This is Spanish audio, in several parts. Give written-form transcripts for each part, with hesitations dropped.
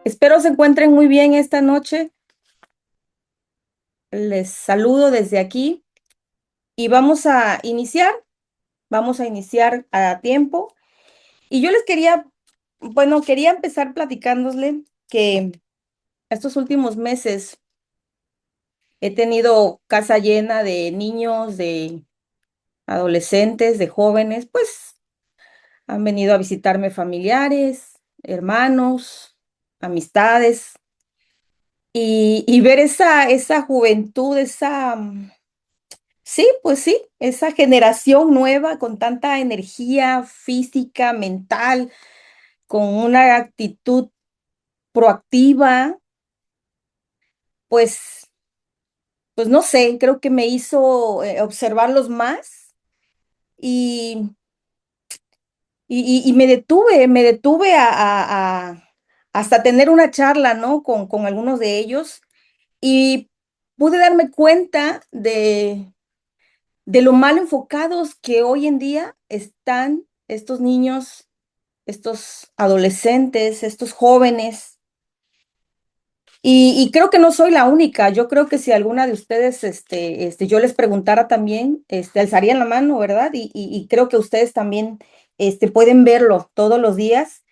Espero se encuentren muy bien esta noche. Les saludo desde aquí y vamos a iniciar a tiempo. Y yo les quería empezar platicándole que estos últimos meses he tenido casa llena de niños, de adolescentes, de jóvenes, pues han venido a visitarme familiares, hermanos, amistades y ver esa juventud, sí, pues sí, esa generación nueva con tanta energía física, mental, con una actitud proactiva, pues, pues no sé, creo que me hizo observarlos más y, y me detuve hasta tener una charla, ¿no? Con algunos de ellos y pude darme cuenta de lo mal enfocados que hoy en día están estos niños, estos adolescentes, estos jóvenes. Y creo que no soy la única. Yo creo que si alguna de ustedes, yo les preguntara también, alzarían la mano, ¿verdad? Y creo que ustedes también, pueden verlo todos los días.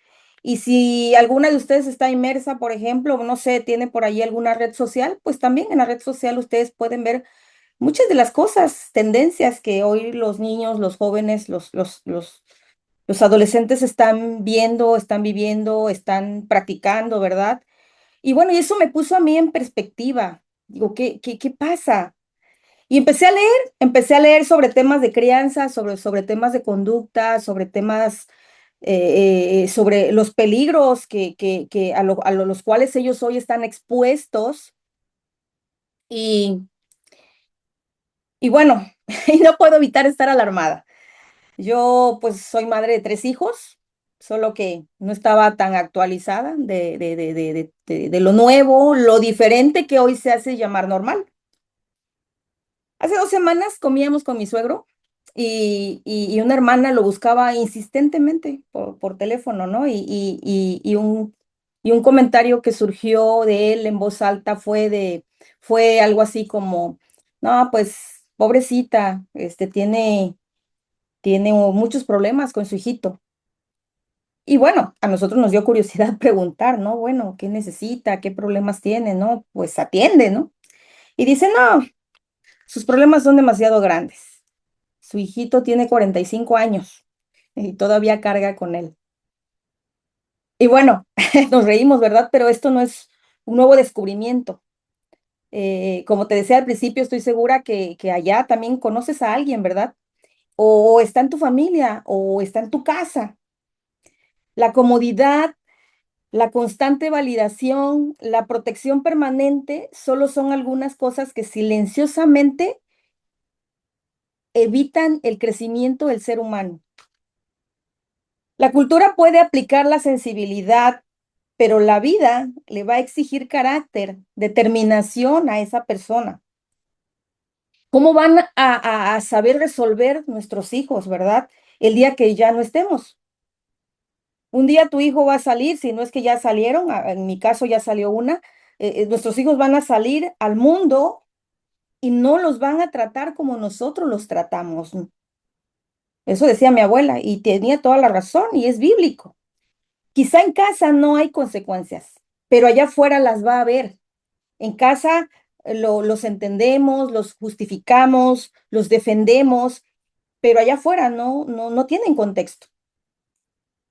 Y si alguna de ustedes está inmersa, por ejemplo, no sé, tiene por ahí alguna red social, pues también en la red social ustedes pueden ver muchas de las cosas, tendencias que hoy los niños, los jóvenes, los adolescentes están viendo, están viviendo, están practicando, ¿verdad? Y bueno, y eso me puso a mí en perspectiva. Digo, ¿qué pasa? Y empecé a leer sobre temas de crianza, sobre temas de conducta, sobre temas, sobre los peligros que los cuales ellos hoy están expuestos. Y, y bueno, y no puedo evitar estar alarmada. Yo pues soy madre de 3 hijos, solo que no estaba tan actualizada de lo nuevo, lo diferente que hoy se hace llamar normal. Hace 2 semanas comíamos con mi suegro y una hermana lo buscaba insistentemente por teléfono, ¿no? Y un comentario que surgió de él en voz alta fue algo así como, no, pues pobrecita, tiene muchos problemas con su hijito. Y bueno, a nosotros nos dio curiosidad preguntar, ¿no? Bueno, ¿qué necesita? ¿Qué problemas tiene? ¿No? Pues atiende, ¿no? Y dice, no, sus problemas son demasiado grandes. Su hijito tiene 45 años y todavía carga con él. Y bueno, nos reímos, ¿verdad? Pero esto no es un nuevo descubrimiento. Como te decía al principio, estoy segura que allá también conoces a alguien, ¿verdad? O está en tu familia, o está en tu casa. La comodidad, la constante validación, la protección permanente, solo son algunas cosas que silenciosamente evitan el crecimiento del ser humano. La cultura puede aplicar la sensibilidad, pero la vida le va a exigir carácter, determinación a esa persona. ¿Cómo van a saber resolver nuestros hijos, verdad? El día que ya no estemos. Un día tu hijo va a salir, si no es que ya salieron, en mi caso ya salió una, nuestros hijos van a salir al mundo y no los van a tratar como nosotros los tratamos. Eso decía mi abuela y tenía toda la razón y es bíblico. Quizá en casa no hay consecuencias, pero allá afuera las va a haber. En casa los entendemos, los justificamos, los defendemos, pero allá afuera no tienen contexto.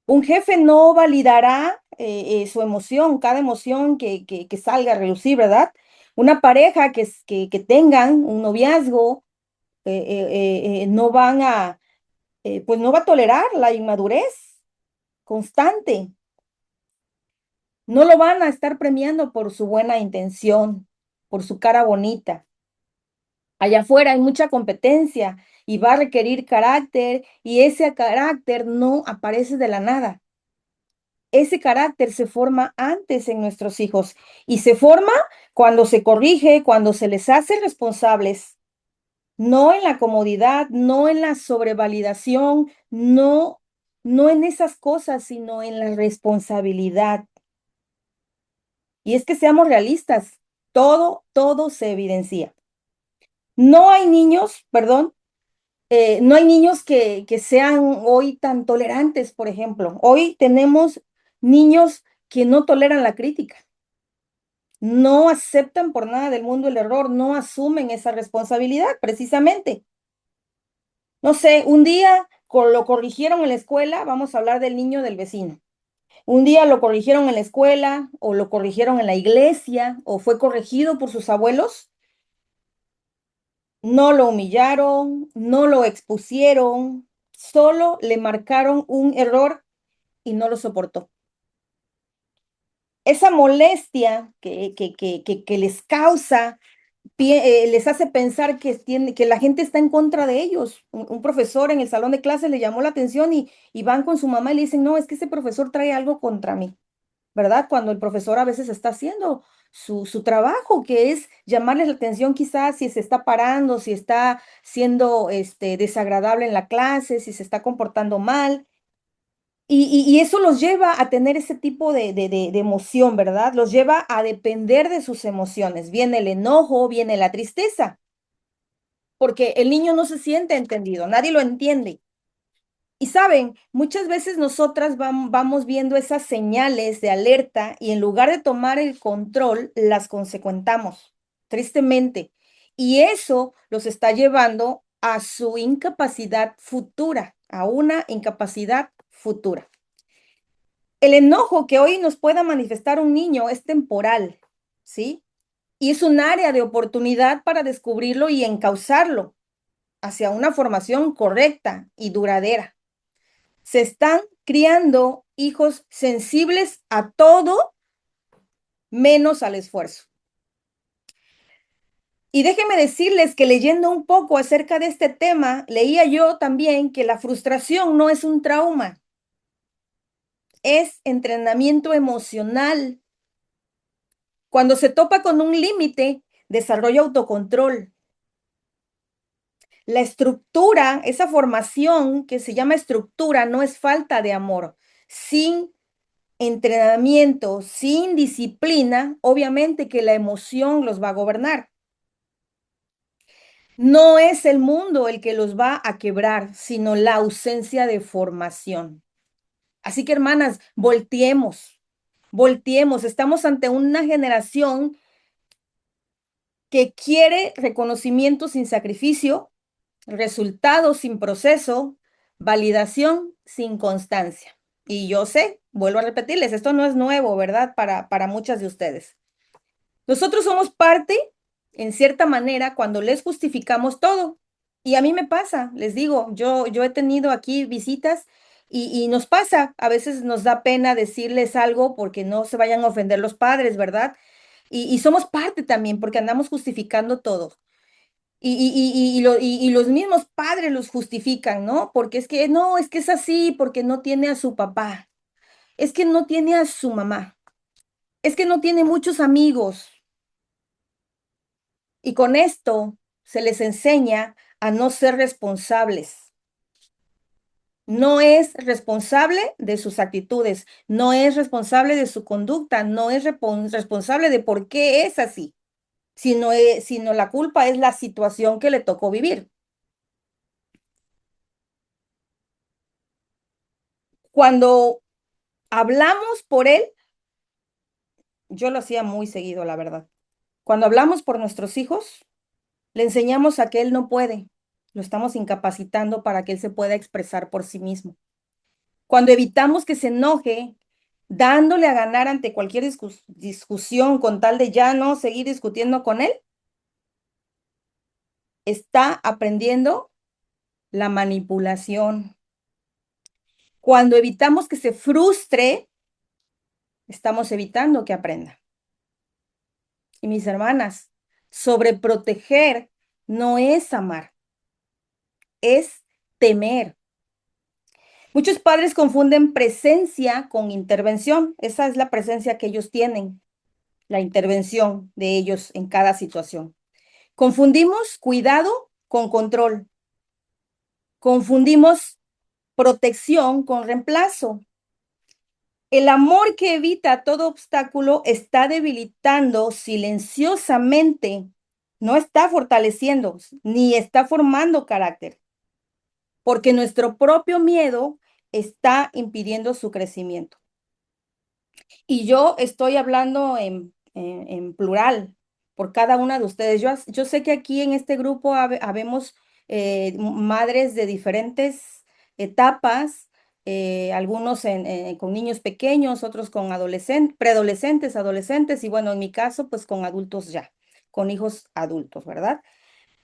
Un jefe no validará su emoción, cada emoción que salga a relucir, ¿verdad? Una pareja que tengan un noviazgo, no van pues no va a tolerar la inmadurez constante. No lo van a estar premiando por su buena intención, por su cara bonita. Allá afuera hay mucha competencia y va a requerir carácter y ese carácter no aparece de la nada. Ese carácter se forma antes en nuestros hijos y se forma cuando se corrige, cuando se les hace responsables, no en la comodidad, no en la sobrevalidación, no en esas cosas, sino en la responsabilidad. Y es que seamos realistas, todo se evidencia. No hay niños, perdón, no hay niños que sean hoy tan tolerantes, por ejemplo. Hoy tenemos niños que no toleran la crítica, no aceptan por nada del mundo el error, no asumen esa responsabilidad, precisamente. No sé, un día lo corrigieron en la escuela, vamos a hablar del niño del vecino. Un día lo corrigieron en la escuela o lo corrigieron en la iglesia o fue corregido por sus abuelos. No lo humillaron, no lo expusieron, solo le marcaron un error y no lo soportó. Esa molestia que les causa, les hace pensar que la gente está en contra de ellos. Un profesor en el salón de clases le llamó la atención y van con su mamá y le dicen, no, es que ese profesor trae algo contra mí. ¿Verdad? Cuando el profesor a veces está haciendo su trabajo, que es llamarles la atención quizás si se está parando, si está siendo desagradable en la clase, si se está comportando mal. Y eso los lleva a tener ese tipo de emoción, ¿verdad? Los lleva a depender de sus emociones. Viene el enojo, viene la tristeza, porque el niño no se siente entendido, nadie lo entiende. Y saben, muchas veces nosotras vamos viendo esas señales de alerta y en lugar de tomar el control, las consecuentamos, tristemente. Y eso los está llevando a su incapacidad futura, a una incapacidad futura. El enojo que hoy nos pueda manifestar un niño es temporal, ¿sí? Y es un área de oportunidad para descubrirlo y encauzarlo hacia una formación correcta y duradera. Se están criando hijos sensibles a todo menos al esfuerzo. Y déjenme decirles que leyendo un poco acerca de este tema, leía yo también que la frustración no es un trauma, es entrenamiento emocional. Cuando se topa con un límite, desarrolla autocontrol. La estructura, esa formación que se llama estructura, no es falta de amor. Sin entrenamiento, sin disciplina, obviamente que la emoción los va a gobernar. No es el mundo el que los va a quebrar, sino la ausencia de formación. Así que, hermanas, volteemos. Estamos ante una generación que quiere reconocimiento sin sacrificio, resultados sin proceso, validación sin constancia. Y yo sé, vuelvo a repetirles, esto no es nuevo, ¿verdad? Para muchas de ustedes. Nosotros somos parte, en cierta manera, cuando les justificamos todo. Y a mí me pasa, les digo, yo he tenido aquí visitas y nos pasa, a veces nos da pena decirles algo porque no se vayan a ofender los padres, ¿verdad? Y somos parte también porque andamos justificando todo. Y los mismos padres los justifican, ¿no? Porque es que, no, es que es así, porque no tiene a su papá, es que no tiene a su mamá, es que no tiene muchos amigos. Y con esto se les enseña a no ser responsables. No es responsable de sus actitudes, no es responsable de su conducta, no es responsable de por qué es así, sino la culpa es la situación que le tocó vivir. Cuando hablamos por él, yo lo hacía muy seguido, la verdad. Cuando hablamos por nuestros hijos, le enseñamos a que él no puede, lo estamos incapacitando para que él se pueda expresar por sí mismo. Cuando evitamos que se enoje, dándole a ganar ante cualquier discusión con tal de ya no seguir discutiendo con él, está aprendiendo la manipulación. Cuando evitamos que se frustre, estamos evitando que aprenda. Y mis hermanas, sobreproteger no es amar, es temer. Muchos padres confunden presencia con intervención. Esa es la presencia que ellos tienen, la intervención de ellos en cada situación. Confundimos cuidado con control. Confundimos protección con reemplazo. El amor que evita todo obstáculo está debilitando silenciosamente, no está fortaleciendo ni está formando carácter, porque nuestro propio miedo está impidiendo su crecimiento. Y yo estoy hablando en plural por cada una de ustedes. Yo sé que aquí en este grupo habemos madres de diferentes etapas, algunos con niños pequeños, otros con preadolescentes, adolescentes y bueno, en mi caso, pues con adultos ya, con hijos adultos, ¿verdad?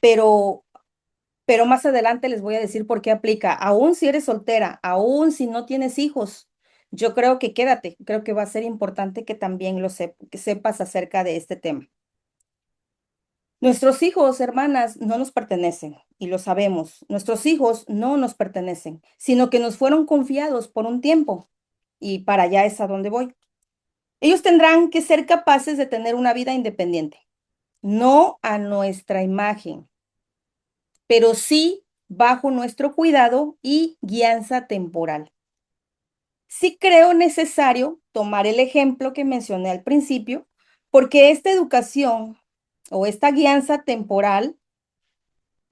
Pero pero más adelante les voy a decir por qué aplica. Aún si eres soltera, aún si no tienes hijos, yo creo que quédate. Creo que va a ser importante que también que sepas acerca de este tema. Nuestros hijos, hermanas, no nos pertenecen y lo sabemos. Nuestros hijos no nos pertenecen, sino que nos fueron confiados por un tiempo y para allá es a donde voy. Ellos tendrán que ser capaces de tener una vida independiente, no a nuestra imagen, pero sí bajo nuestro cuidado y guianza temporal. Sí creo necesario tomar el ejemplo que mencioné al principio, porque esta educación o esta guianza temporal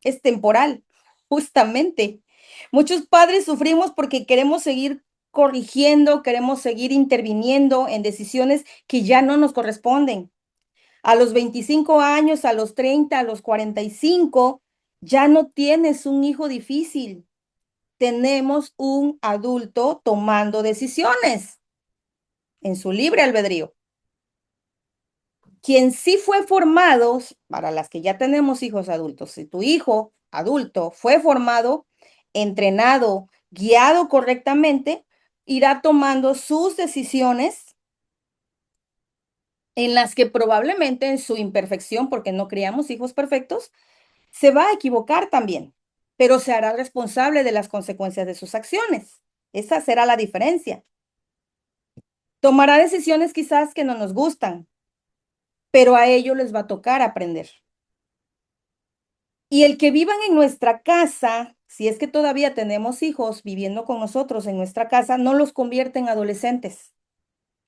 es temporal, justamente. Muchos padres sufrimos porque queremos seguir corrigiendo, queremos seguir interviniendo en decisiones que ya no nos corresponden. A los 25 años, a los 30, a los 45, ya no tienes un hijo difícil. Tenemos un adulto tomando decisiones en su libre albedrío. Quien sí fue formado, para las que ya tenemos hijos adultos, si tu hijo adulto fue formado, entrenado, guiado correctamente, irá tomando sus decisiones en las que probablemente en su imperfección, porque no criamos hijos perfectos, se va a equivocar también, pero se hará responsable de las consecuencias de sus acciones. Esa será la diferencia. Tomará decisiones quizás que no nos gustan, pero a ellos les va a tocar aprender. Y el que vivan en nuestra casa, si es que todavía tenemos hijos viviendo con nosotros en nuestra casa, no los convierte en adolescentes.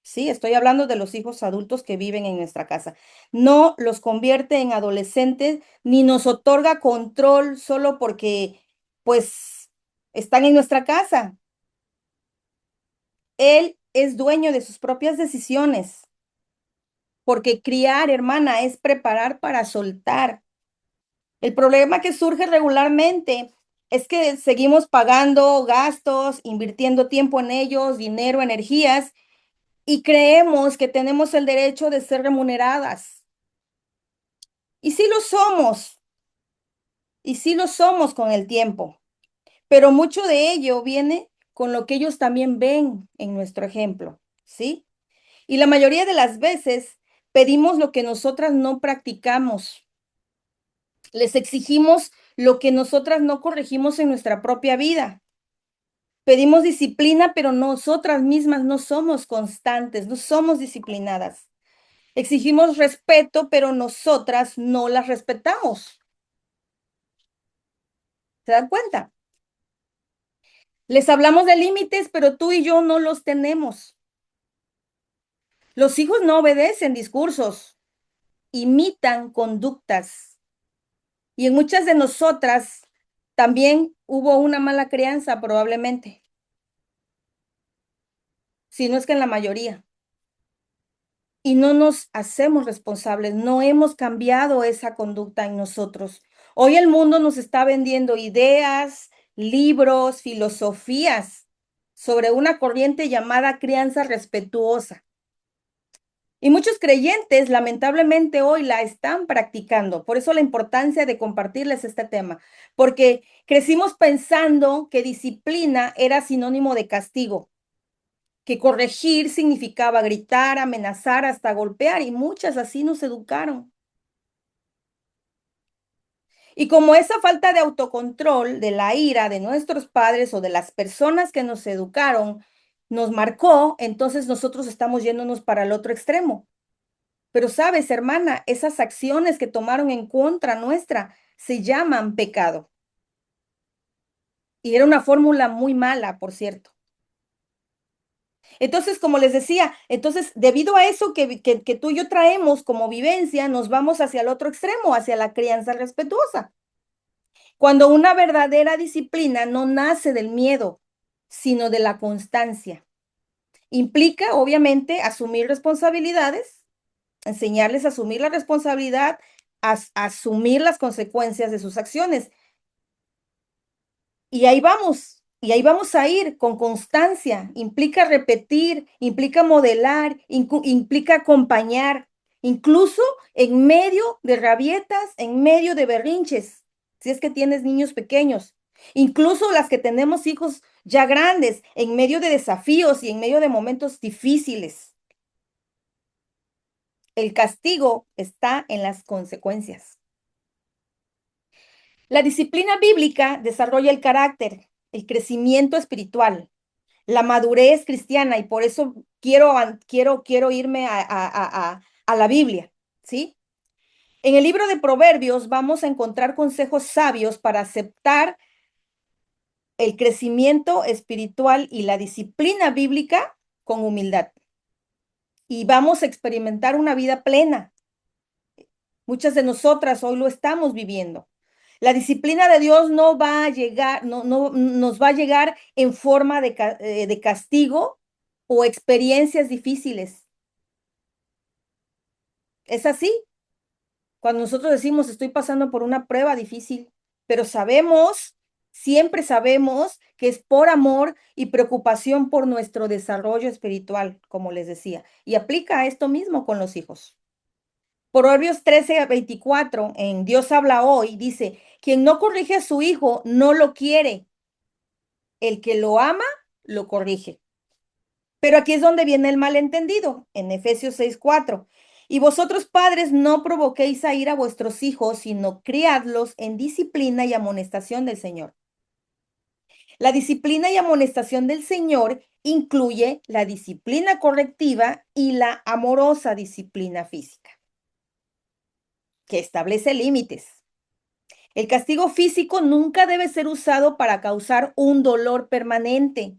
Sí, estoy hablando de los hijos adultos que viven en nuestra casa. No los convierte en adolescentes ni nos otorga control solo porque, pues, están en nuestra casa. Él es dueño de sus propias decisiones, porque criar, hermana, es preparar para soltar. El problema que surge regularmente es que seguimos pagando gastos, invirtiendo tiempo en ellos, dinero, energías, y creemos que tenemos el derecho de ser remuneradas. Y sí lo somos, y sí lo somos con el tiempo, pero mucho de ello viene con lo que ellos también ven en nuestro ejemplo, ¿sí? Y la mayoría de las veces pedimos lo que nosotras no practicamos. Les exigimos lo que nosotras no corregimos en nuestra propia vida. Pedimos disciplina, pero nosotras mismas no somos constantes, no somos disciplinadas. Exigimos respeto, pero nosotras no las respetamos. ¿Se dan cuenta? Les hablamos de límites, pero tú y yo no los tenemos. Los hijos no obedecen discursos, imitan conductas. Y en muchas de nosotras también hubo una mala crianza, probablemente, si no es que en la mayoría. Y no nos hacemos responsables, no hemos cambiado esa conducta en nosotros. Hoy el mundo nos está vendiendo ideas, libros, filosofías sobre una corriente llamada crianza respetuosa. Y muchos creyentes, lamentablemente, hoy la están practicando. Por eso la importancia de compartirles este tema, porque crecimos pensando que disciplina era sinónimo de castigo, que corregir significaba gritar, amenazar, hasta golpear, y muchas así nos educaron. Y como esa falta de autocontrol, de la ira de nuestros padres o de las personas que nos educaron, nos marcó, entonces nosotros estamos yéndonos para el otro extremo. Pero sabes, hermana, esas acciones que tomaron en contra nuestra se llaman pecado. Y era una fórmula muy mala, por cierto. Entonces, como les decía, entonces, debido a eso que tú y yo traemos como vivencia, nos vamos hacia el otro extremo, hacia la crianza respetuosa. Cuando una verdadera disciplina no nace del miedo, sino de la constancia. Implica, obviamente, asumir responsabilidades, enseñarles a asumir la responsabilidad, a asumir las consecuencias de sus acciones. Y ahí vamos a ir con constancia. Implica repetir, implica modelar, implica acompañar, incluso en medio de rabietas, en medio de berrinches, si es que tienes niños pequeños, incluso las que tenemos hijos ya grandes, en medio de desafíos y en medio de momentos difíciles. El castigo está en las consecuencias. La disciplina bíblica desarrolla el carácter, el crecimiento espiritual, la madurez cristiana, y por eso quiero irme a la Biblia, ¿sí? En el libro de Proverbios vamos a encontrar consejos sabios para aceptar el crecimiento espiritual y la disciplina bíblica con humildad. Y vamos a experimentar una vida plena. Muchas de nosotras hoy lo estamos viviendo. La disciplina de Dios no va a llegar, no nos va a llegar en forma de castigo o experiencias difíciles. Es así. Cuando nosotros decimos estoy pasando por una prueba difícil, pero sabemos, siempre sabemos que es por amor y preocupación por nuestro desarrollo espiritual, como les decía. Y aplica esto mismo con los hijos. Proverbios 13:24, en Dios habla hoy, dice, quien no corrige a su hijo no lo quiere, el que lo ama lo corrige. Pero aquí es donde viene el malentendido, en Efesios 6:4. Y vosotros padres no provoquéis a ir a vuestros hijos, sino criadlos en disciplina y amonestación del Señor. La disciplina y amonestación del Señor incluye la disciplina correctiva y la amorosa disciplina física, que establece límites. El castigo físico nunca debe ser usado para causar un dolor permanente.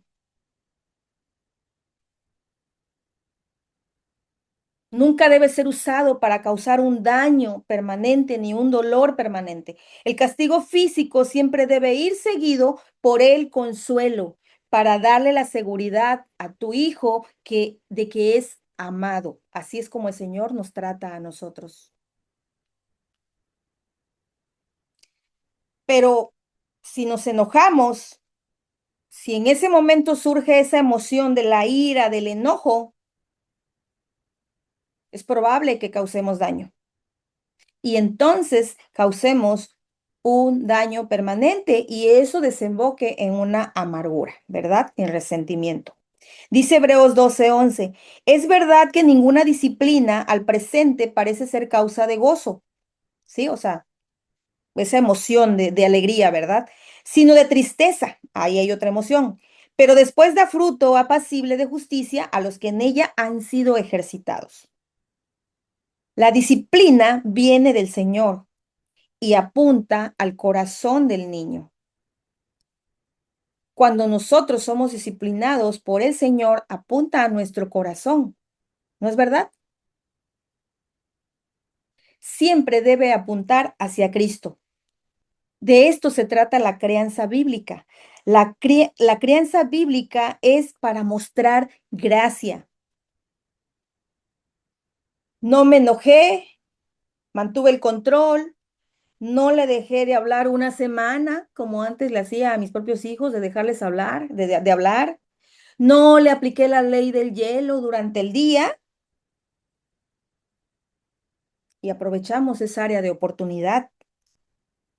Nunca debe ser usado para causar un daño permanente ni un dolor permanente. El castigo físico siempre debe ir seguido por el consuelo para darle la seguridad a tu hijo de que es amado. Así es como el Señor nos trata a nosotros. Pero si nos enojamos, si en ese momento surge esa emoción de la ira, del enojo, es probable que causemos daño. Y entonces causemos un daño permanente y eso desemboque en una amargura, ¿verdad? En resentimiento. Dice Hebreos 12:11, es verdad que ninguna disciplina al presente parece ser causa de gozo, ¿sí? O sea, esa emoción de alegría, ¿verdad? Sino de tristeza, ahí hay otra emoción. Pero después da fruto apacible de justicia a los que en ella han sido ejercitados. La disciplina viene del Señor y apunta al corazón del niño. Cuando nosotros somos disciplinados por el Señor, apunta a nuestro corazón, ¿no es verdad? Siempre debe apuntar hacia Cristo. De esto se trata la crianza bíblica. La crianza bíblica es para mostrar gracia. No me enojé, mantuve el control, no le dejé de hablar una semana, como antes le hacía a mis propios hijos, de dejarles hablar, de hablar. No le apliqué la ley del hielo durante el día y aprovechamos esa área de oportunidad.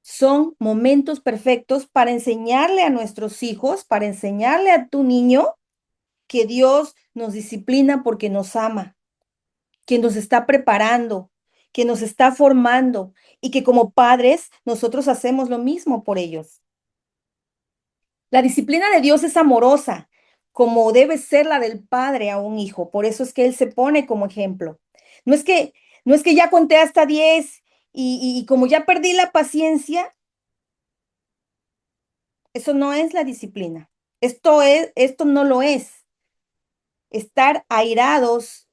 Son momentos perfectos para enseñarle a nuestros hijos, para enseñarle a tu niño que Dios nos disciplina porque nos ama, que nos está preparando, que nos está formando y que como padres nosotros hacemos lo mismo por ellos. La disciplina de Dios es amorosa, como debe ser la del padre a un hijo. Por eso es que Él se pone como ejemplo. No es que, no es que ya conté hasta 10 y como ya perdí la paciencia, eso no es la disciplina. Esto no lo es. Estar airados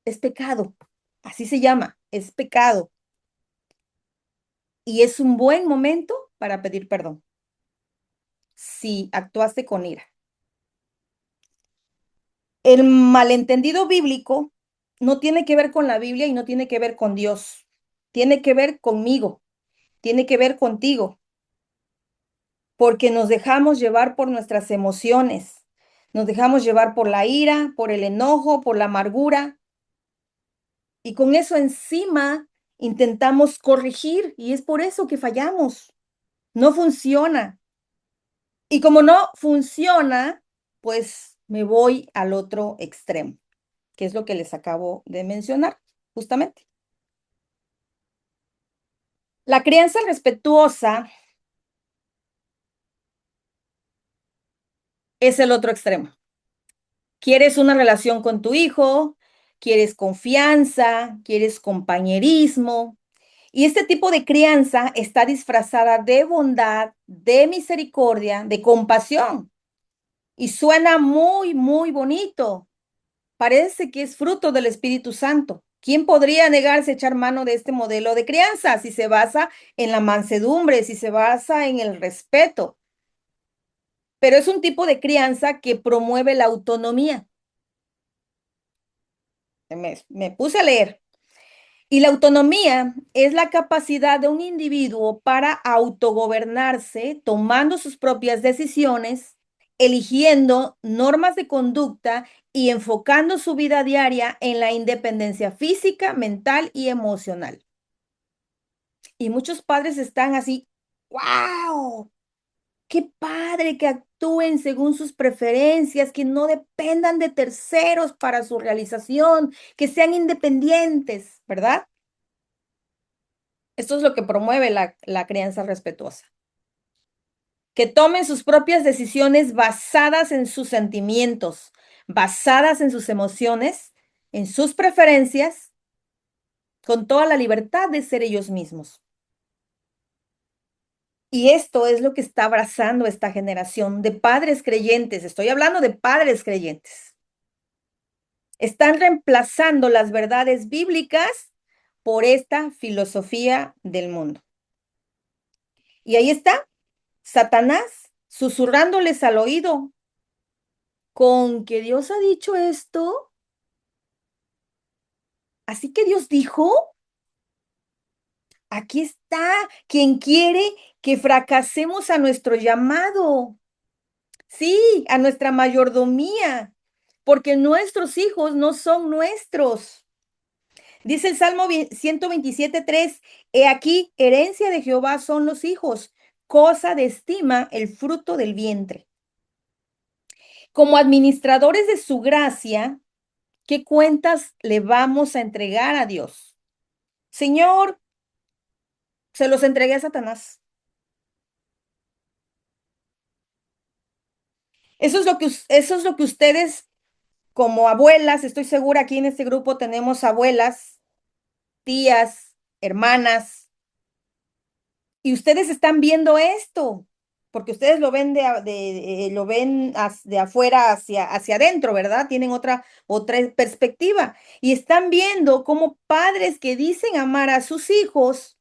es pecado, así se llama, es pecado. Y es un buen momento para pedir perdón si actuaste con ira. El malentendido bíblico no tiene que ver con la Biblia y no tiene que ver con Dios. Tiene que ver conmigo, tiene que ver contigo, porque nos dejamos llevar por nuestras emociones, nos dejamos llevar por la ira, por el enojo, por la amargura, y con eso encima intentamos corregir y es por eso que fallamos. No funciona. Y como no funciona, pues me voy al otro extremo, que es lo que les acabo de mencionar, justamente. La crianza respetuosa es el otro extremo. Quieres una relación con tu hijo, quieres confianza, quieres compañerismo. Y este tipo de crianza está disfrazada de bondad, de misericordia, de compasión. Y suena muy, muy bonito. Parece que es fruto del Espíritu Santo. ¿Quién podría negarse a echar mano de este modelo de crianza si se basa en la mansedumbre, si se basa en el respeto? Pero es un tipo de crianza que promueve la autonomía. Me puse a leer. Y la autonomía es la capacidad de un individuo para autogobernarse, tomando sus propias decisiones, eligiendo normas de conducta y enfocando su vida diaria en la independencia física, mental y emocional. Y muchos padres están así, wow, qué padre que actúen según sus preferencias, que no dependan de terceros para su realización, que sean independientes, ¿verdad? Esto es lo que promueve la crianza respetuosa. Que tomen sus propias decisiones basadas en sus sentimientos, basadas en sus emociones, en sus preferencias, con toda la libertad de ser ellos mismos. Y esto es lo que está abrazando esta generación de padres creyentes. Estoy hablando de padres creyentes. Están reemplazando las verdades bíblicas por esta filosofía del mundo. Y ahí está Satanás susurrándoles al oído, con que Dios ha dicho esto, así que Dios dijo, aquí está quien quiere que fracasemos a nuestro llamado, sí, a nuestra mayordomía, porque nuestros hijos no son nuestros. Dice el Salmo 127:3, he aquí, herencia de Jehová son los hijos, cosa de estima el fruto del vientre. Como administradores de su gracia, ¿qué cuentas le vamos a entregar a Dios? Señor, se los entregué a Satanás. Eso es lo que ustedes, como abuelas, estoy segura aquí en este grupo tenemos abuelas, tías, hermanas, y ustedes están viendo esto, porque ustedes lo ven lo ven de afuera hacia adentro, ¿verdad? Tienen otra perspectiva y están viendo cómo padres que dicen amar a sus hijos,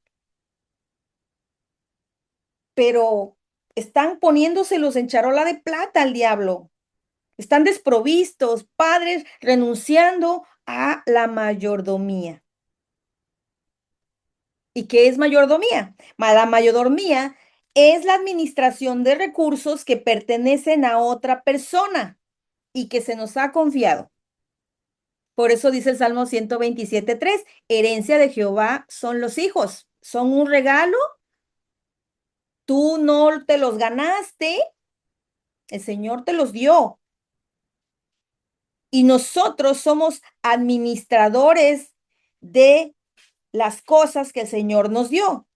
pero están poniéndoselos en charola de plata al diablo. Están desprovistos, padres renunciando a la mayordomía. ¿Y qué es mayordomía? La mayordomía es la administración de recursos que pertenecen a otra persona y que se nos ha confiado. Por eso dice el Salmo 127:3, herencia de Jehová son los hijos, son un regalo, tú no te los ganaste, el Señor te los dio. Y nosotros somos administradores de las cosas que el Señor nos dio.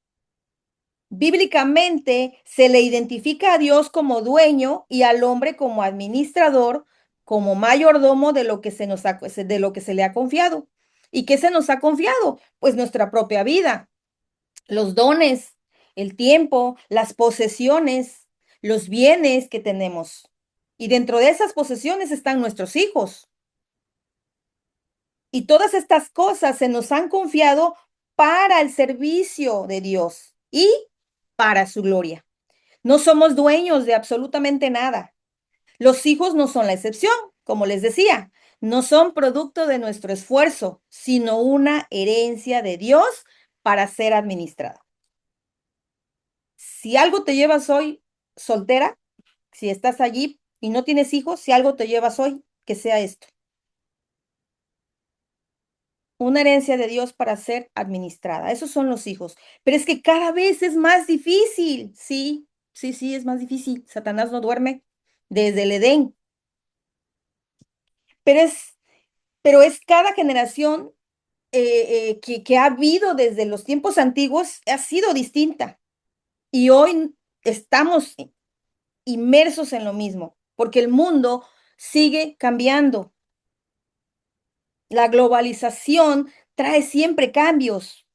Bíblicamente se le identifica a Dios como dueño y al hombre como administrador, como mayordomo de lo que de lo que se le ha confiado. ¿Y qué se nos ha confiado? Pues nuestra propia vida, los dones, el tiempo, las posesiones, los bienes que tenemos. Y dentro de esas posesiones están nuestros hijos. Y todas estas cosas se nos han confiado para el servicio de Dios y para su gloria. No somos dueños de absolutamente nada. Los hijos no son la excepción, como les decía, no son producto de nuestro esfuerzo, sino una herencia de Dios para ser administrada. Si algo te llevas hoy soltera, si estás allí y no tienes hijos, si algo te llevas hoy, que sea esto, una herencia de Dios para ser administrada. Esos son los hijos. Pero es que cada vez es más difícil. Sí, sí, sí, es más difícil. Satanás no duerme desde el Edén. Pero es, pero es cada generación que ha habido desde los tiempos antiguos, ha sido distinta. Y hoy estamos inmersos en lo mismo, porque el mundo sigue cambiando. La globalización trae siempre cambios.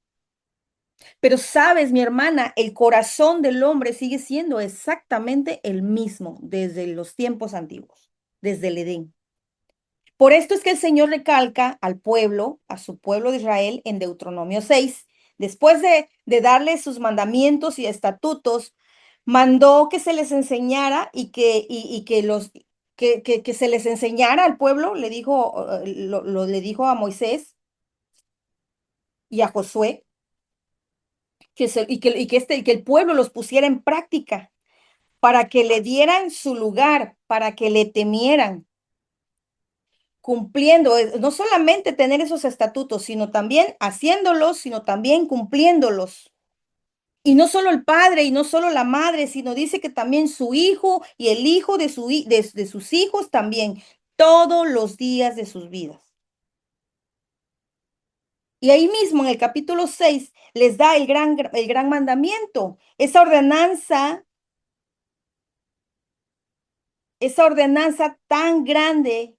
Pero sabes, mi hermana, el corazón del hombre sigue siendo exactamente el mismo desde los tiempos antiguos, desde el Edén. Por esto es que el Señor recalca al pueblo, a su pueblo de Israel, en Deuteronomio 6, después de darles sus mandamientos y estatutos, mandó que se les enseñara y que que se les enseñara al pueblo, le dijo, le dijo a Moisés y a Josué, y que el pueblo los pusiera en práctica para que le dieran su lugar, para que le temieran, cumpliendo, no solamente tener esos estatutos, sino también haciéndolos, sino también cumpliéndolos. Y no solo el padre y no solo la madre, sino dice que también su hijo y el hijo de sus hijos también, todos los días de sus vidas. Y ahí mismo en el capítulo 6 les da el gran mandamiento, esa ordenanza tan grande,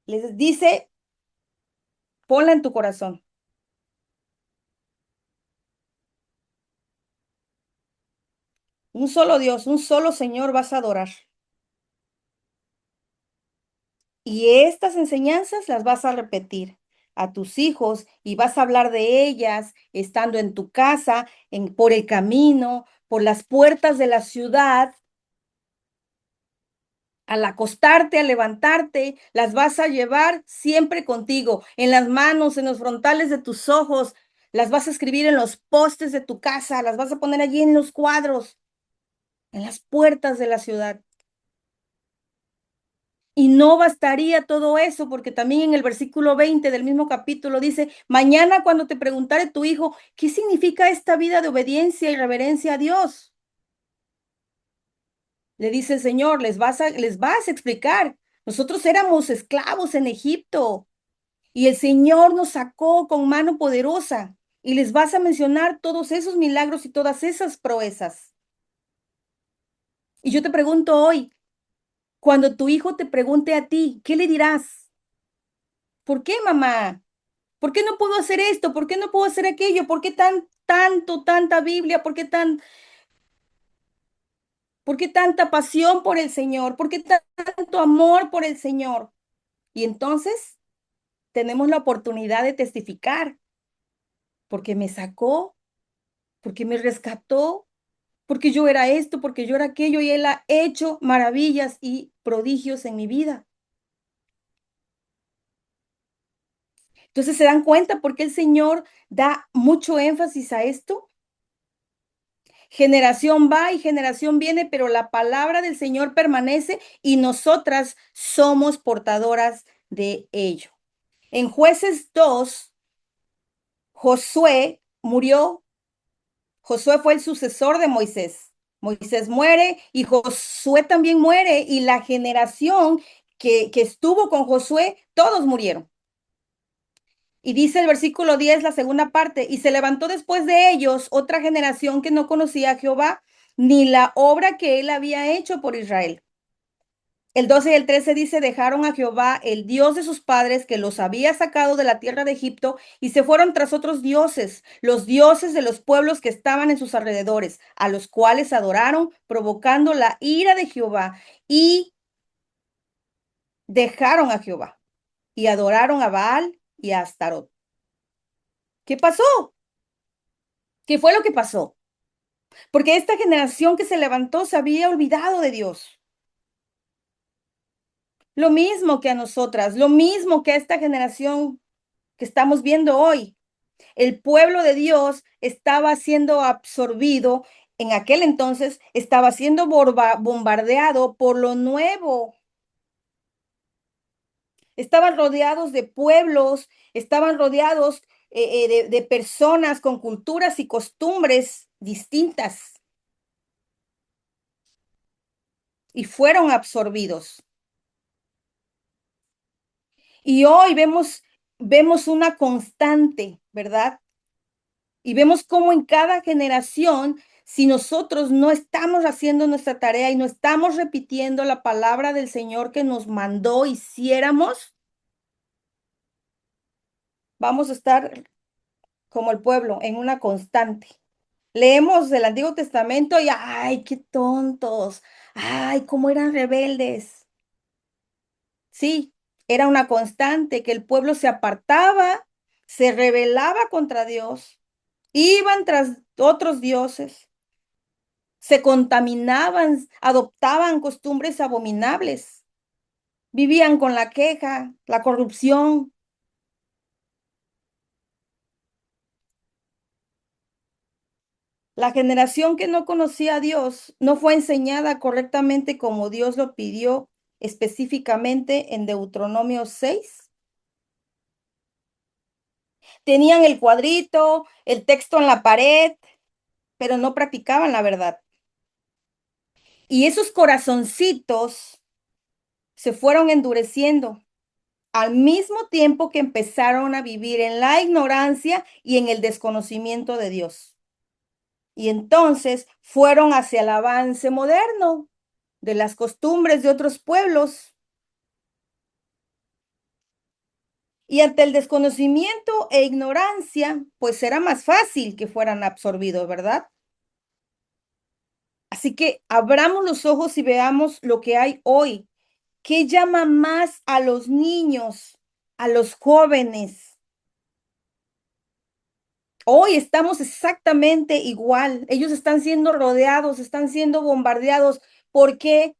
les dice, ponla en tu corazón. Un solo Dios, un solo Señor vas a adorar. Y estas enseñanzas las vas a repetir a tus hijos y vas a hablar de ellas estando en tu casa, por el camino, por las puertas de la ciudad, al acostarte, al levantarte, las vas a llevar siempre contigo, en las manos, en los frontales de tus ojos, las vas a escribir en los postes de tu casa, las vas a poner allí en los cuadros, en las puertas de la ciudad. Y no bastaría todo eso, porque también en el versículo 20 del mismo capítulo dice, mañana cuando te preguntare tu hijo, ¿qué significa esta vida de obediencia y reverencia a Dios? Le dice el Señor, les vas a explicar. Nosotros éramos esclavos en Egipto y el Señor nos sacó con mano poderosa y les vas a mencionar todos esos milagros y todas esas proezas. Y yo te pregunto hoy, cuando tu hijo te pregunte a ti, ¿qué le dirás? ¿Por qué, mamá? ¿Por qué no puedo hacer esto? ¿Por qué no puedo hacer aquello? ¿Por qué tanta Biblia? ¿Por qué tanta pasión por el Señor? ¿Por qué tanto amor por el Señor? Y entonces tenemos la oportunidad de testificar, porque me sacó, porque me rescató, porque yo era esto, porque yo era aquello, y Él ha hecho maravillas y prodigios en mi vida. Entonces, ¿se dan cuenta por qué el Señor da mucho énfasis a esto? Generación va y generación viene, pero la palabra del Señor permanece y nosotras somos portadoras de ello. En Jueces 2, Josué murió. Josué fue el sucesor de Moisés. Moisés muere y Josué también muere y la generación que estuvo con Josué, todos murieron. Y dice el versículo 10, la segunda parte, y se levantó después de ellos otra generación que no conocía a Jehová, ni la obra que él había hecho por Israel. El 12 y el 13 dice, dejaron a Jehová, el Dios de sus padres, que los había sacado de la tierra de Egipto, y se fueron tras otros dioses, los dioses de los pueblos que estaban en sus alrededores, a los cuales adoraron, provocando la ira de Jehová, y dejaron a Jehová, y adoraron a Baal y a Astarot. ¿Qué pasó? ¿Qué fue lo que pasó? Porque esta generación que se levantó se había olvidado de Dios. Lo mismo que a nosotras, lo mismo que a esta generación que estamos viendo hoy. El pueblo de Dios estaba siendo absorbido, en aquel entonces estaba siendo bombardeado por lo nuevo. Estaban rodeados de pueblos, estaban rodeados de personas con culturas y costumbres distintas y fueron absorbidos. Y hoy vemos una constante, ¿verdad? Y vemos cómo en cada generación, si nosotros no estamos haciendo nuestra tarea y no estamos repitiendo la palabra del Señor que nos mandó hiciéramos, vamos a estar como el pueblo en una constante. Leemos el Antiguo Testamento y ¡ay, qué tontos! ¡Ay, cómo eran rebeldes! Sí, era una constante que el pueblo se apartaba, se rebelaba contra Dios, iban tras otros dioses, se contaminaban, adoptaban costumbres abominables, vivían con la queja, la corrupción. La generación que no conocía a Dios no fue enseñada correctamente como Dios lo pidió específicamente en Deuteronomio 6. Tenían el cuadrito, el texto en la pared, pero no practicaban la verdad. Y esos corazoncitos se fueron endureciendo al mismo tiempo que empezaron a vivir en la ignorancia y en el desconocimiento de Dios. Y entonces fueron hacia el avance moderno de las costumbres de otros pueblos. Y ante el desconocimiento e ignorancia, pues era más fácil que fueran absorbidos, ¿verdad? Así que abramos los ojos y veamos lo que hay hoy. ¿Qué llama más a los niños, a los jóvenes? Hoy estamos exactamente igual. Ellos están siendo rodeados, están siendo bombardeados. ¿Por qué?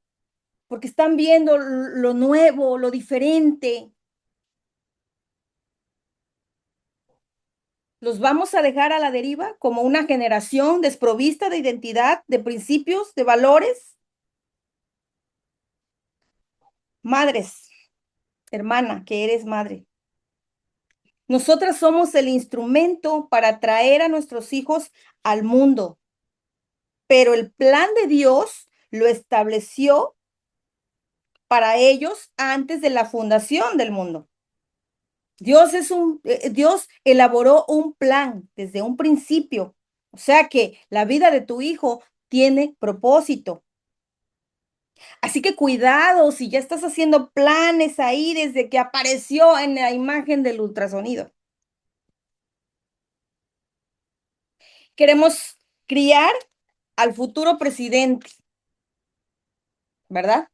Porque están viendo lo nuevo, lo diferente. ¿Los vamos a dejar a la deriva como una generación desprovista de identidad, de principios, de valores? Madres, hermana, que eres madre. Nosotras somos el instrumento para traer a nuestros hijos al mundo, pero el plan de Dios lo estableció para ellos antes de la fundación del mundo. Dios elaboró un plan desde un principio. O sea que la vida de tu hijo tiene propósito. Así que cuidado si ya estás haciendo planes ahí desde que apareció en la imagen del ultrasonido. Queremos criar al futuro presidente, ¿verdad?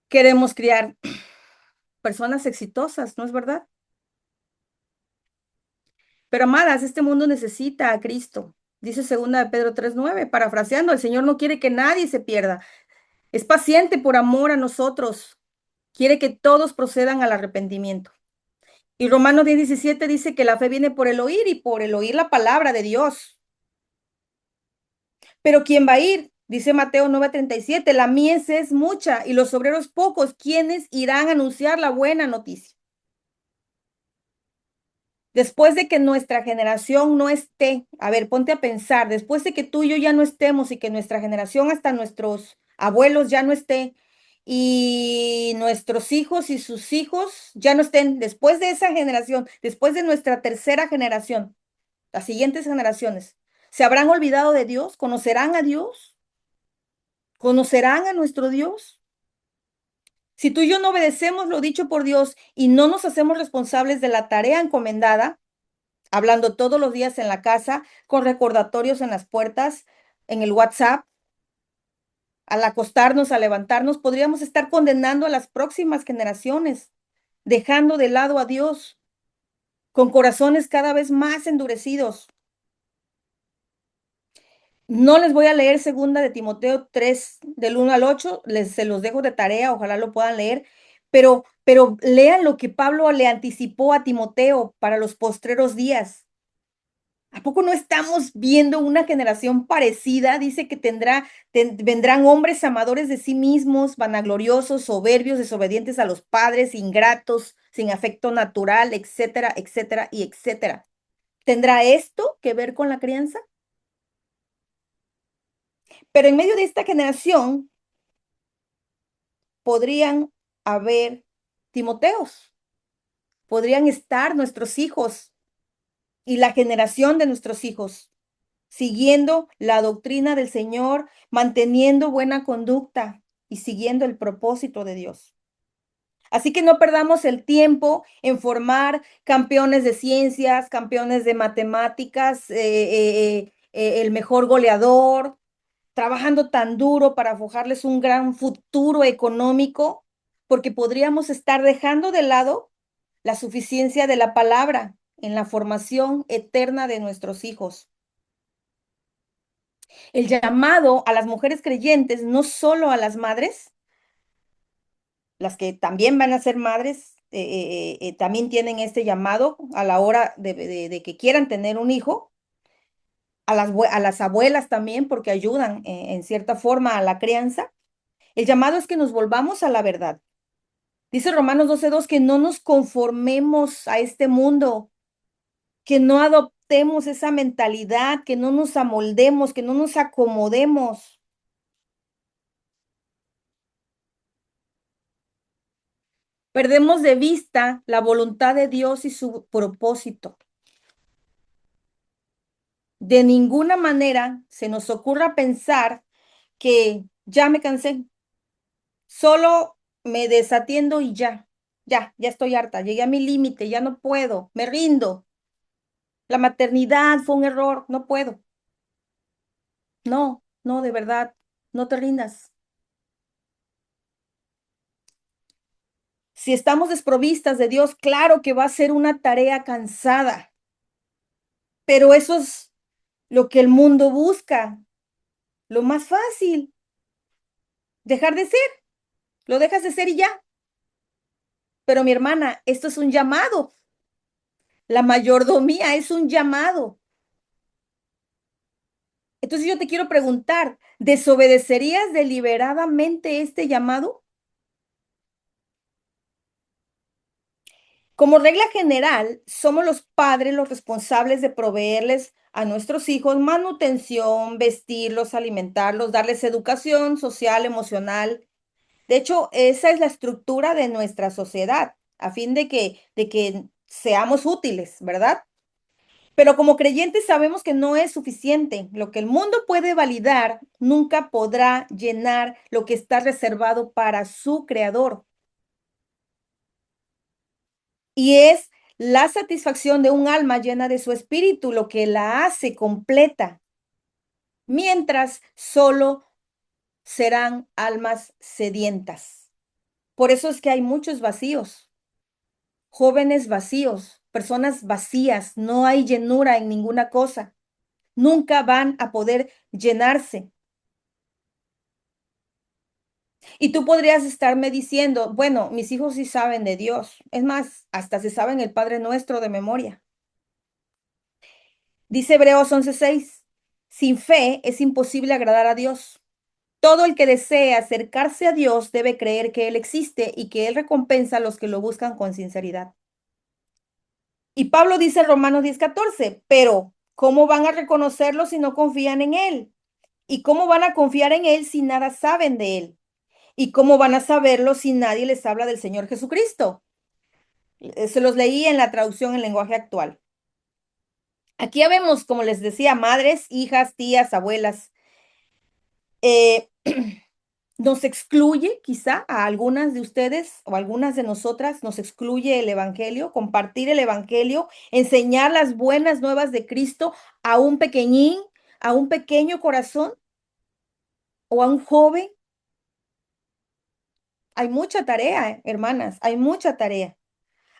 Queremos criar personas exitosas, ¿no es verdad? Pero amadas, este mundo necesita a Cristo. Dice segunda de Pedro 3:9, parafraseando, el Señor no quiere que nadie se pierda. Es paciente por amor a nosotros. Quiere que todos procedan al arrepentimiento. Y Romanos 10:17 dice que la fe viene por el oír y por el oír la palabra de Dios. Pero ¿quién va a ir? Dice Mateo 9:37, la mies es mucha y los obreros pocos. ¿Quiénes irán a anunciar la buena noticia? Después de que nuestra generación no esté, a ver, ponte a pensar, después de que tú y yo ya no estemos y que nuestra generación, hasta nuestros abuelos ya no esté y nuestros hijos y sus hijos ya no estén, después de esa generación, después de nuestra tercera generación, las siguientes generaciones, ¿Se habrán olvidado de Dios? ¿Conocerán a Dios? ¿Conocerán a nuestro Dios? Si tú y yo no obedecemos lo dicho por Dios y no nos hacemos responsables de la tarea encomendada, hablando todos los días en la casa, con recordatorios en las puertas, en el WhatsApp, al acostarnos, al levantarnos, podríamos estar condenando a las próximas generaciones, dejando de lado a Dios, con corazones cada vez más endurecidos. No les voy a leer segunda de Timoteo 3 del 1 al 8, se los dejo de tarea, ojalá lo puedan leer, pero lean lo que Pablo le anticipó a Timoteo para los postreros días. ¿A poco no estamos viendo una generación parecida? Dice que vendrán hombres amadores de sí mismos, vanagloriosos, soberbios, desobedientes a los padres, ingratos, sin afecto natural, etcétera, etcétera y etcétera. ¿Tendrá esto que ver con la crianza? Pero en medio de esta generación podrían haber Timoteos, podrían estar nuestros hijos y la generación de nuestros hijos, siguiendo la doctrina del Señor, manteniendo buena conducta y siguiendo el propósito de Dios. Así que no perdamos el tiempo en formar campeones de ciencias, campeones de matemáticas, el mejor goleador, trabajando tan duro para forjarles un gran futuro económico, porque podríamos estar dejando de lado la suficiencia de la palabra en la formación eterna de nuestros hijos. El llamado a las mujeres creyentes, no solo a las madres, las que también van a ser madres, también tienen este llamado a la hora de que quieran tener un hijo, a las abuelas también, porque ayudan en cierta forma a la crianza. El llamado es que nos volvamos a la verdad. Dice Romanos 12:2 que no nos conformemos a este mundo, que no adoptemos esa mentalidad, que no nos amoldemos, que no nos acomodemos. Perdemos de vista la voluntad de Dios y su propósito. De ninguna manera se nos ocurra pensar que ya me cansé, solo me desatiendo y ya estoy harta, llegué a mi límite, ya no puedo, me rindo. La maternidad fue un error, no puedo. No, no, de verdad, no te rindas. Si estamos desprovistas de Dios, claro que va a ser una tarea cansada, pero eso es lo que el mundo busca, lo más fácil, dejar de ser, lo dejas de ser y ya. Pero mi hermana, esto es un llamado. La mayordomía es un llamado. Entonces yo te quiero preguntar, ¿desobedecerías deliberadamente este llamado? Como regla general, somos los padres los responsables de proveerles a nuestros hijos manutención, vestirlos, alimentarlos, darles educación social, emocional. De hecho, esa es la estructura de nuestra sociedad, a fin de que seamos útiles, ¿verdad? Pero como creyentes sabemos que no es suficiente. Lo que el mundo puede validar nunca podrá llenar lo que está reservado para su creador. Y es la satisfacción de un alma llena de su espíritu lo que la hace completa, mientras solo serán almas sedientas. Por eso es que hay muchos vacíos, jóvenes vacíos, personas vacías, no hay llenura en ninguna cosa, nunca van a poder llenarse. Y tú podrías estarme diciendo, bueno, mis hijos sí saben de Dios, es más, hasta se saben el Padre Nuestro de memoria. Dice Hebreos 11:6, sin fe es imposible agradar a Dios. Todo el que desea acercarse a Dios debe creer que Él existe y que Él recompensa a los que lo buscan con sinceridad. Y Pablo dice en Romanos 10:14, pero ¿cómo van a reconocerlo si no confían en Él? ¿Y cómo van a confiar en Él si nada saben de Él? ¿Y cómo van a saberlo si nadie les habla del Señor Jesucristo? Se los leí en la traducción en lenguaje actual. Aquí ya vemos, como les decía, madres, hijas, tías, abuelas. Eh, nos excluye quizá a algunas de ustedes o algunas de nosotras, nos excluye el evangelio, compartir el evangelio, enseñar las buenas nuevas de Cristo a un pequeñín, a un pequeño corazón o a un joven. Hay mucha tarea, hermanas, hay mucha tarea.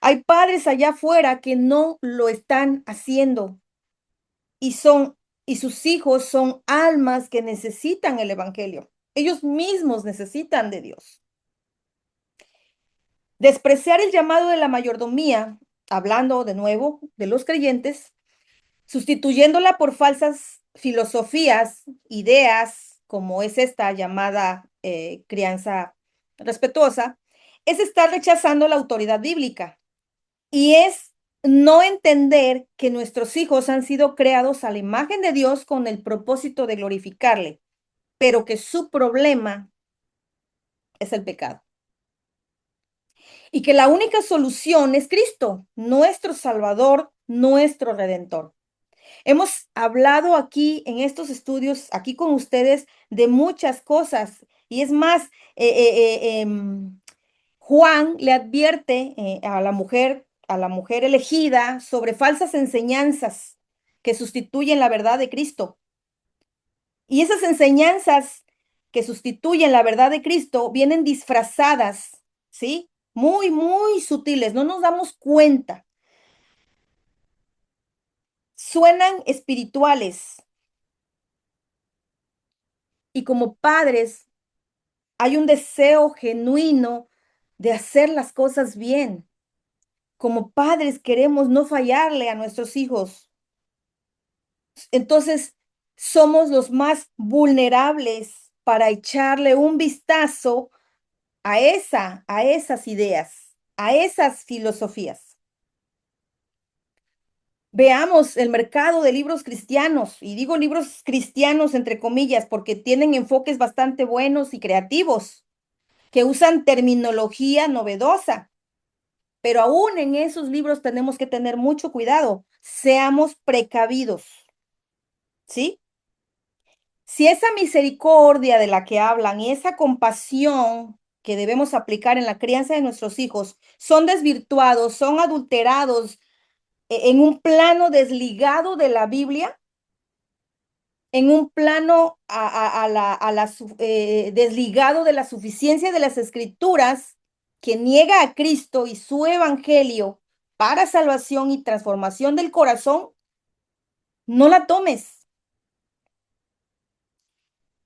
Hay padres allá afuera que no lo están haciendo y son y sus hijos son almas que necesitan el evangelio. Ellos mismos necesitan de Dios. Despreciar el llamado de la mayordomía, hablando de nuevo de los creyentes, sustituyéndola por falsas filosofías, ideas, como es esta llamada crianza respetuosa, es estar rechazando la autoridad bíblica y es no entender que nuestros hijos han sido creados a la imagen de Dios con el propósito de glorificarle, pero que su problema es el pecado. Y que la única solución es Cristo, nuestro Salvador, nuestro Redentor. Hemos hablado aquí en estos estudios, aquí con ustedes, de muchas cosas. Y es más, Juan le advierte a la mujer elegida sobre falsas enseñanzas que sustituyen la verdad de Cristo. Y esas enseñanzas que sustituyen la verdad de Cristo vienen disfrazadas, ¿sí? Muy, muy sutiles, no nos damos cuenta. Suenan espirituales y como padres hay un deseo genuino de hacer las cosas bien. Como padres queremos no fallarle a nuestros hijos. Entonces, somos los más vulnerables para echarle un vistazo a esas ideas, a esas filosofías. Veamos el mercado de libros cristianos, y digo libros cristianos entre comillas, porque tienen enfoques bastante buenos y creativos, que usan terminología novedosa, pero aún en esos libros tenemos que tener mucho cuidado, seamos precavidos, ¿sí? Si esa misericordia de la que hablan y esa compasión que debemos aplicar en la crianza de nuestros hijos son desvirtuados, son adulterados en un plano desligado de la Biblia, en un plano desligado de la suficiencia de las escrituras, que niega a Cristo y su evangelio para salvación y transformación del corazón, no la tomes.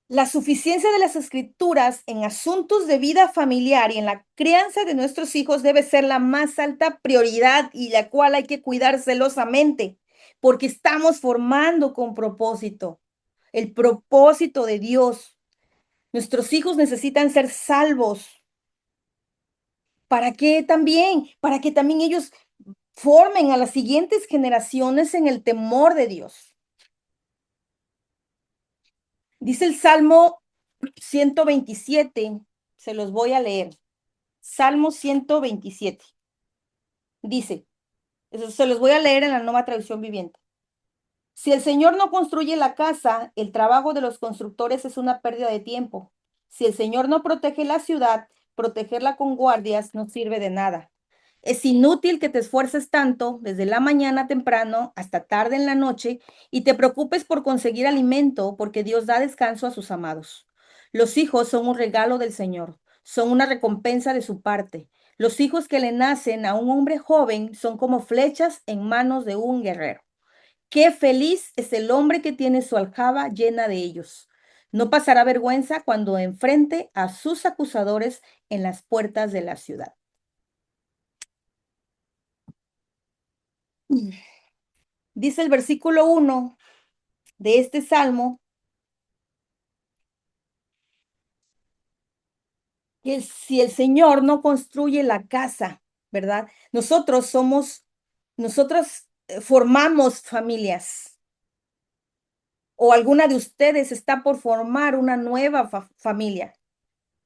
La suficiencia de las escrituras en asuntos de vida familiar y en la crianza de nuestros hijos debe ser la más alta prioridad y la cual hay que cuidar celosamente, porque estamos formando con propósito, el propósito de Dios. Nuestros hijos necesitan ser salvos. ¿Para qué también? Para que también ellos formen a las siguientes generaciones en el temor de Dios. Dice el Salmo 127, se los voy a leer. Salmo 127. Dice, eso se los voy a leer en la Nueva Traducción Viviente. Si el Señor no construye la casa, el trabajo de los constructores es una pérdida de tiempo. Si el Señor no protege la ciudad, protegerla con guardias no sirve de nada. Es inútil que te esfuerces tanto desde la mañana temprano hasta tarde en la noche y te preocupes por conseguir alimento porque Dios da descanso a sus amados. Los hijos son un regalo del Señor, son una recompensa de su parte. Los hijos que le nacen a un hombre joven son como flechas en manos de un guerrero. Qué feliz es el hombre que tiene su aljaba llena de ellos. No pasará vergüenza cuando enfrente a sus acusadores en las puertas de la ciudad. Dice el versículo 1 de este salmo que si el Señor no construye la casa, ¿verdad? Nosotros formamos familias o alguna de ustedes está por formar una nueva familia.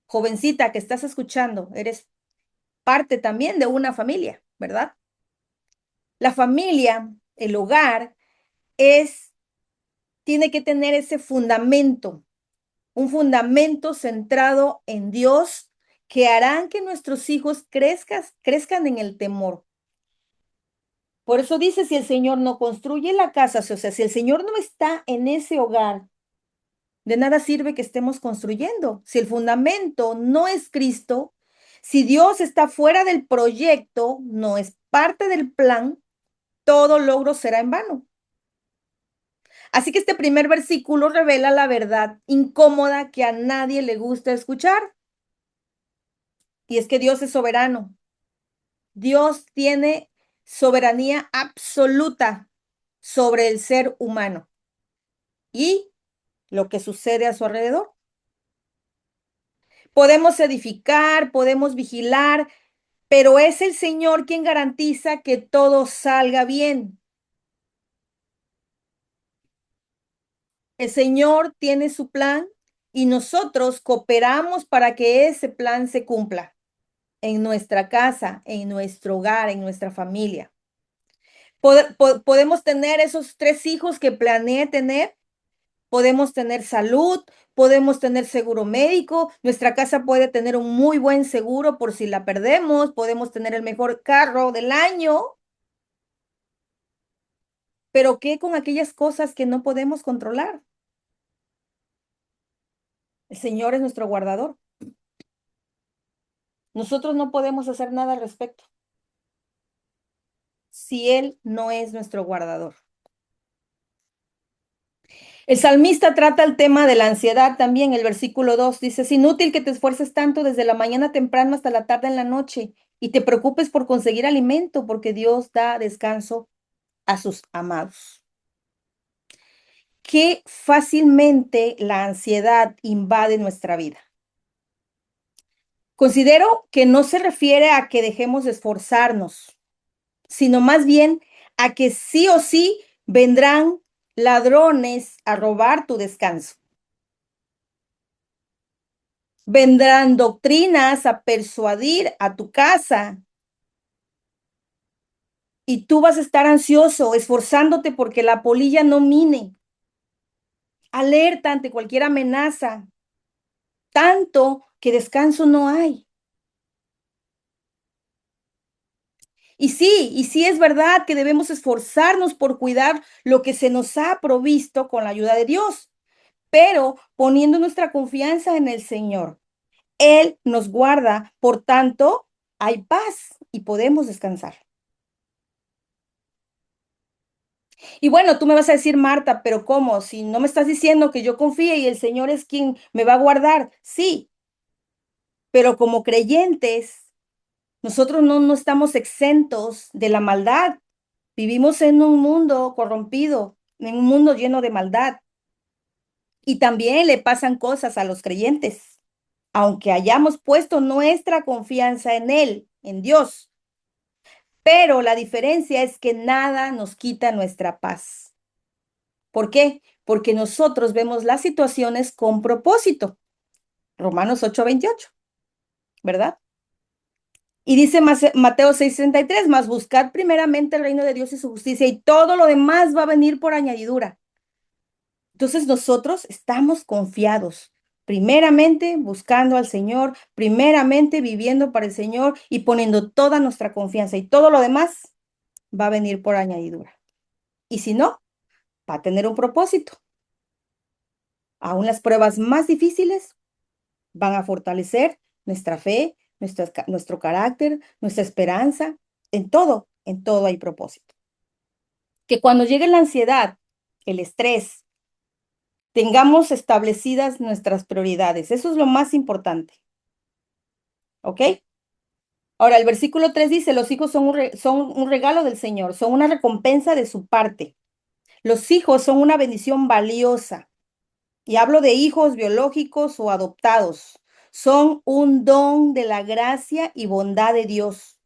Jovencita que estás escuchando, eres parte también de una familia, ¿verdad? La familia, el hogar, es, tiene que tener ese fundamento, un fundamento centrado en Dios que harán que nuestros hijos crezcan en el temor. Por eso dice, si el Señor no construye la casa, o sea, si el Señor no está en ese hogar, de nada sirve que estemos construyendo. Si el fundamento no es Cristo, si Dios está fuera del proyecto, no es parte del plan, todo logro será en vano. Así que este primer versículo revela la verdad incómoda que a nadie le gusta escuchar. Y es que Dios es soberano. Dios tiene soberanía absoluta sobre el ser humano y lo que sucede a su alrededor. Podemos edificar, podemos vigilar, pero es el Señor quien garantiza que todo salga bien. El Señor tiene su plan y nosotros cooperamos para que ese plan se cumpla en nuestra casa, en nuestro hogar, en nuestra familia. Podemos tener esos 3 hijos que planeé tener, podemos tener salud, podemos tener seguro médico, nuestra casa puede tener un muy buen seguro por si la perdemos, podemos tener el mejor carro del año, pero ¿qué con aquellas cosas que no podemos controlar? El Señor es nuestro guardador. Nosotros no podemos hacer nada al respecto si Él no es nuestro guardador. El salmista trata el tema de la ansiedad también. El versículo 2 dice, es inútil que te esfuerces tanto desde la mañana temprano hasta la tarde en la noche y te preocupes por conseguir alimento, porque Dios da descanso a sus amados. Qué fácilmente la ansiedad invade nuestra vida. Considero que no se refiere a que dejemos de esforzarnos, sino más bien a que sí o sí vendrán ladrones a robar tu descanso. Vendrán doctrinas a persuadir a tu casa y tú vas a estar ansioso, esforzándote porque la polilla no mine, alerta ante cualquier amenaza, tanto que descanso no hay. Y sí es verdad que debemos esforzarnos por cuidar lo que se nos ha provisto con la ayuda de Dios, pero poniendo nuestra confianza en el Señor. Él nos guarda, por tanto, hay paz y podemos descansar. Y bueno, tú me vas a decir, Marta, pero ¿cómo? Si no me estás diciendo que yo confíe y el Señor es quien me va a guardar. Sí, pero como creyentes, nosotros no estamos exentos de la maldad. Vivimos en un mundo corrompido, en un mundo lleno de maldad. Y también le pasan cosas a los creyentes, aunque hayamos puesto nuestra confianza en Él, en Dios. Pero la diferencia es que nada nos quita nuestra paz. ¿Por qué? Porque nosotros vemos las situaciones con propósito. Romanos 8:28, ¿verdad? Y dice Mateo 6:33, más buscad primeramente el reino de Dios y su justicia y todo lo demás va a venir por añadidura. Entonces nosotros estamos confiados, primeramente buscando al Señor, primeramente viviendo para el Señor y poniendo toda nuestra confianza y todo lo demás va a venir por añadidura. Y si no, va a tener un propósito. Aún las pruebas más difíciles van a fortalecer nuestra fe, nuestro carácter, nuestra esperanza. En todo hay propósito. Que cuando llegue la ansiedad, el estrés, tengamos establecidas nuestras prioridades. Eso es lo más importante. ¿Ok? Ahora, el versículo 3 dice, los hijos son un regalo del Señor, son una recompensa de su parte. Los hijos son una bendición valiosa. Y hablo de hijos biológicos o adoptados. Son un don de la gracia y bondad de Dios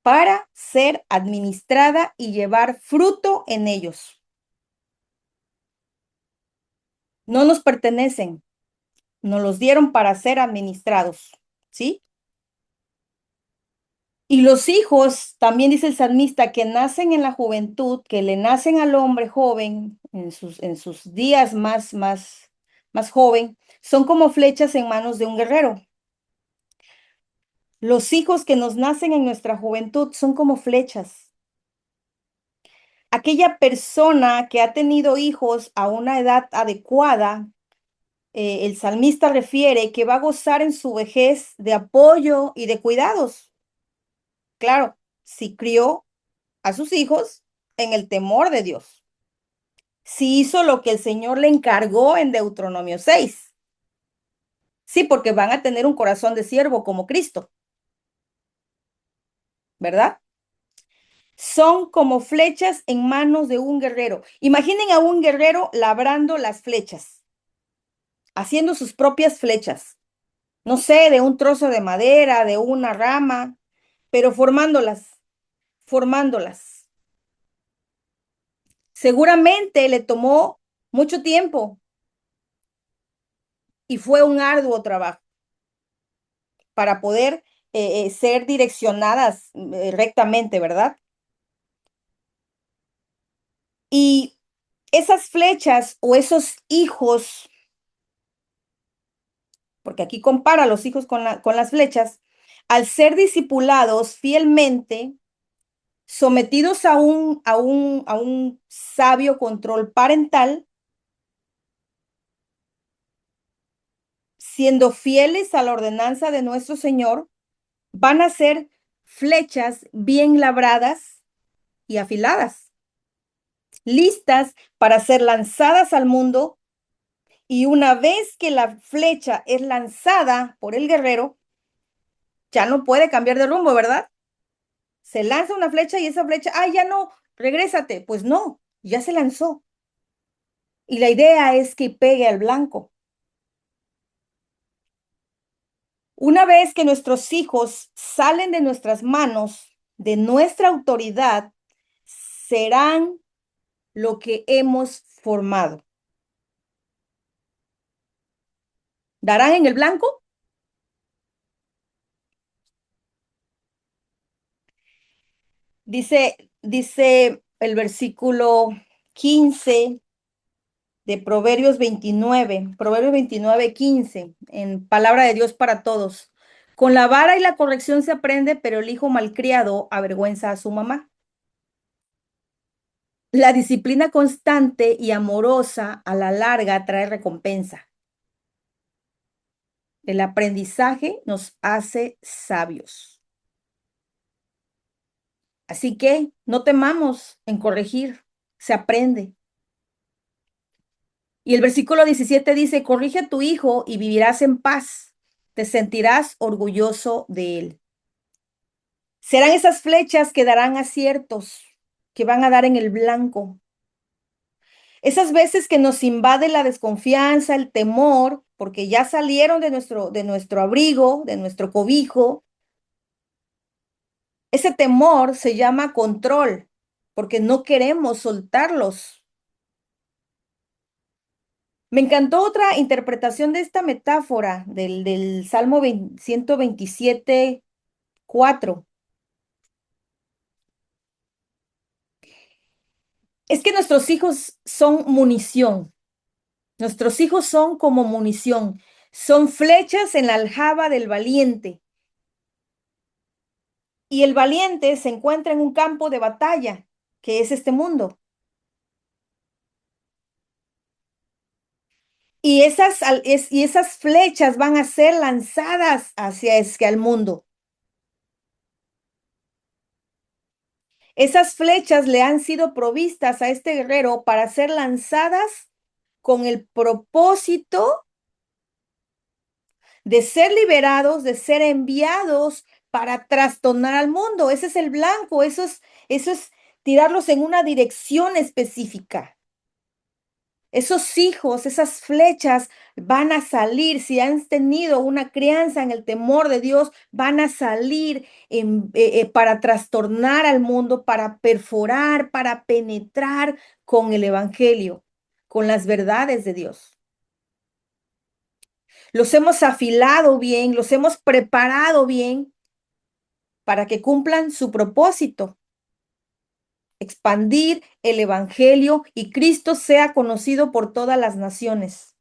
para ser administrada y llevar fruto en ellos. No nos pertenecen, nos los dieron para ser administrados, ¿sí? Y los hijos, también dice el salmista, que nacen en la juventud, que le nacen al hombre joven, en sus días más joven, son como flechas en manos de un guerrero. Los hijos que nos nacen en nuestra juventud son como flechas. Aquella persona que ha tenido hijos a una edad adecuada, el salmista refiere que va a gozar en su vejez de apoyo y de cuidados. Claro, si crió a sus hijos en el temor de Dios. Si hizo lo que el Señor le encargó en Deuteronomio 6. Sí, porque van a tener un corazón de siervo como Cristo, ¿verdad? Son como flechas en manos de un guerrero. Imaginen a un guerrero labrando las flechas, haciendo sus propias flechas. No sé, de un trozo de madera, de una rama, pero formándolas. Seguramente le tomó mucho tiempo y fue un arduo trabajo para poder ser direccionadas rectamente, ¿verdad? Y esas flechas o esos hijos, porque aquí compara los hijos con las flechas, al ser discipulados fielmente, sometidos a un sabio control parental, siendo fieles a la ordenanza de nuestro Señor, van a ser flechas bien labradas y afiladas, listas para ser lanzadas al mundo. Y una vez que la flecha es lanzada por el guerrero, ya no puede cambiar de rumbo, ¿verdad? Se lanza una flecha y esa flecha, ya no, regrésate. Pues no, ya se lanzó. Y la idea es que pegue al blanco. Una vez que nuestros hijos salen de nuestras manos, de nuestra autoridad, serán lo que hemos formado. ¿Darán en el blanco? Dice el versículo 15 de Proverbios 29, 15, en palabra de Dios para todos. Con la vara y la corrección se aprende, pero el hijo malcriado avergüenza a su mamá. La disciplina constante y amorosa a la larga trae recompensa. El aprendizaje nos hace sabios. Así que no temamos en corregir, se aprende. Y el versículo 17 dice, corrige a tu hijo y vivirás en paz, te sentirás orgulloso de él. Serán esas flechas que darán aciertos, que van a dar en el blanco. Esas veces que nos invade la desconfianza, el temor, porque ya salieron de nuestro abrigo, de nuestro cobijo. Ese temor se llama control, porque no queremos soltarlos. Me encantó otra interpretación de esta metáfora del Salmo 127, 4. Es que nuestros hijos son munición. Nuestros hijos son como munición. Son flechas en la aljaba del valiente. Y el valiente se encuentra en un campo de batalla, que es este mundo. Y esas flechas van a ser lanzadas hacia el mundo. Esas flechas le han sido provistas a este guerrero para ser lanzadas con el propósito de ser liberados, de ser enviados para trastornar al mundo. Ese es el blanco, eso es tirarlos en una dirección específica. Esos hijos, esas flechas van a salir, si han tenido una crianza en el temor de Dios, van a salir para trastornar al mundo, para perforar, para penetrar con el Evangelio, con las verdades de Dios. Los hemos afilado bien, los hemos preparado bien para que cumplan su propósito, expandir el evangelio y Cristo sea conocido por todas las naciones.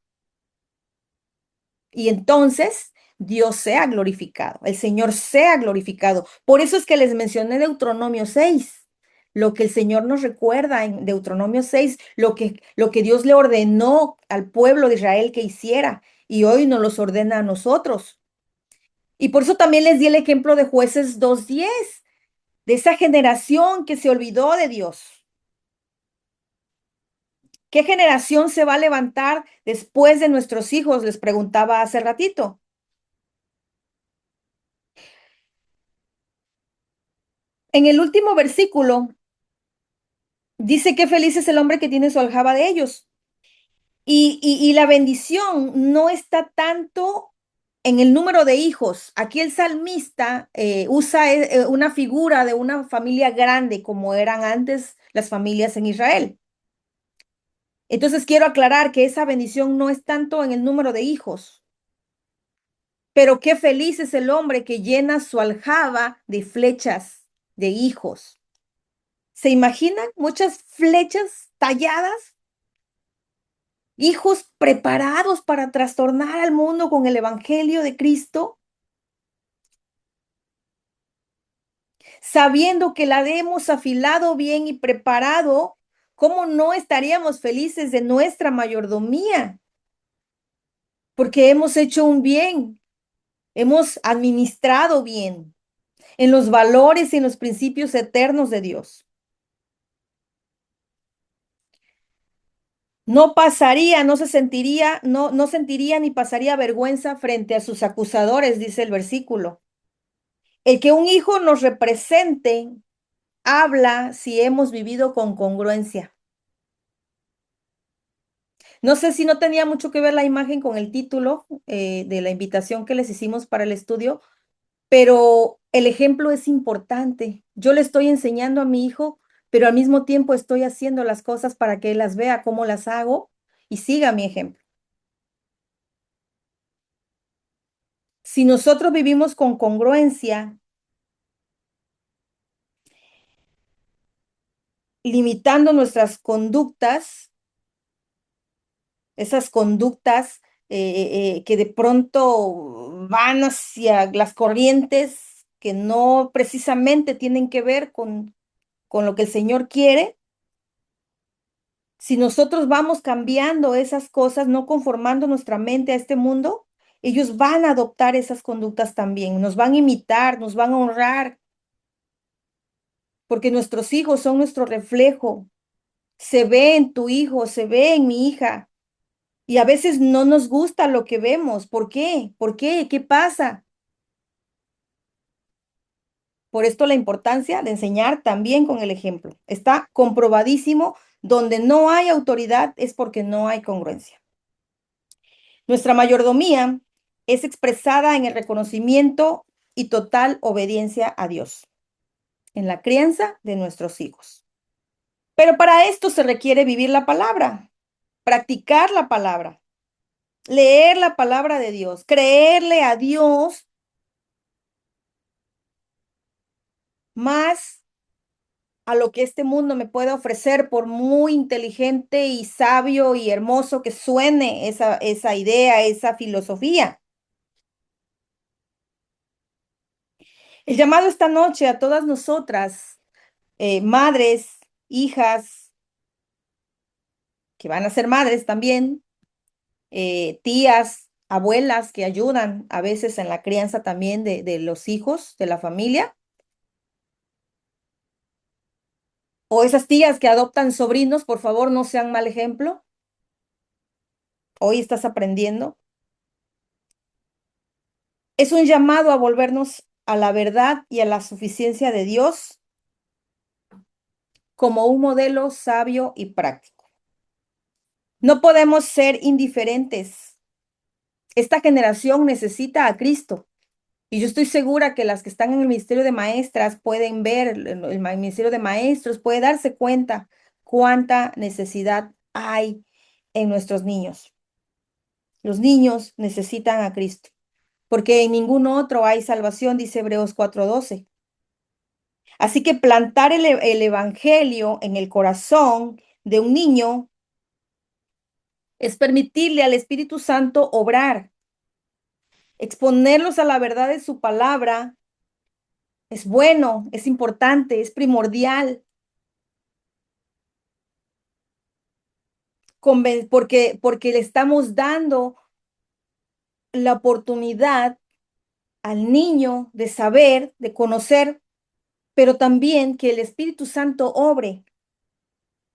Y entonces Dios sea glorificado, el Señor sea glorificado. Por eso es que les mencioné Deuteronomio 6, lo que el Señor nos recuerda en Deuteronomio 6, lo que Dios le ordenó al pueblo de Israel que hiciera y hoy nos los ordena a nosotros. Y por eso también les di el ejemplo de Jueces 2:10, de esa generación que se olvidó de Dios. ¿Qué generación se va a levantar después de nuestros hijos? Les preguntaba hace ratito. En el último versículo dice que feliz es el hombre que tiene su aljaba de ellos. Y la bendición no está tanto en el número de hijos. Aquí el salmista usa una figura de una familia grande como eran antes las familias en Israel. Entonces quiero aclarar que esa bendición no es tanto en el número de hijos, pero qué feliz es el hombre que llena su aljaba de flechas de hijos. ¿Se imaginan muchas flechas talladas? Hijos preparados para trastornar al mundo con el evangelio de Cristo, sabiendo que la hemos afilado bien y preparado, ¿cómo no estaríamos felices de nuestra mayordomía? Porque hemos hecho un bien, hemos administrado bien en los valores y en los principios eternos de Dios. No pasaría, no se sentiría, no sentiría ni pasaría vergüenza frente a sus acusadores, dice el versículo. El que un hijo nos represente habla si hemos vivido con congruencia. No sé si no tenía mucho que ver la imagen con el título de la invitación que les hicimos para el estudio, pero el ejemplo es importante. Yo le estoy enseñando a mi hijo, pero al mismo tiempo estoy haciendo las cosas para que él las vea cómo las hago y siga mi ejemplo. Si nosotros vivimos con congruencia, limitando nuestras conductas, esas conductas que de pronto van hacia las corrientes que no precisamente tienen que ver con lo que el Señor quiere, si nosotros vamos cambiando esas cosas, no conformando nuestra mente a este mundo, ellos van a adoptar esas conductas también, nos van a imitar, nos van a honrar, porque nuestros hijos son nuestro reflejo. Se ve en tu hijo, se ve en mi hija. Y a veces no nos gusta lo que vemos. ¿Por qué? ¿Por qué? ¿Qué pasa? Por esto la importancia de enseñar también con el ejemplo. Está comprobadísimo, donde no hay autoridad es porque no hay congruencia. Nuestra mayordomía es expresada en el reconocimiento y total obediencia a Dios, en la crianza de nuestros hijos. Pero para esto se requiere vivir la palabra, practicar la palabra, leer la palabra de Dios, creerle a Dios más a lo que este mundo me puede ofrecer, por muy inteligente y sabio y hermoso que suene esa idea, esa filosofía. El llamado esta noche a todas nosotras, madres, hijas, que van a ser madres también, tías, abuelas que ayudan a veces en la crianza también de los hijos, de la familia, o esas tías que adoptan sobrinos, por favor, no sean mal ejemplo. Hoy estás aprendiendo. Es un llamado a volvernos a la verdad y a la suficiencia de Dios como un modelo sabio y práctico. No podemos ser indiferentes. Esta generación necesita a Cristo. Y yo estoy segura que las que están en el ministerio de maestras pueden ver, el ministerio de maestros puede darse cuenta cuánta necesidad hay en nuestros niños. Los niños necesitan a Cristo, porque en ningún otro hay salvación, dice Hebreos 4:12. Así que plantar el evangelio en el corazón de un niño es permitirle al Espíritu Santo obrar, exponerlos a la verdad de su palabra. Es bueno, es importante, es primordial, porque le estamos dando la oportunidad al niño de saber, de conocer, pero también que el Espíritu Santo obre,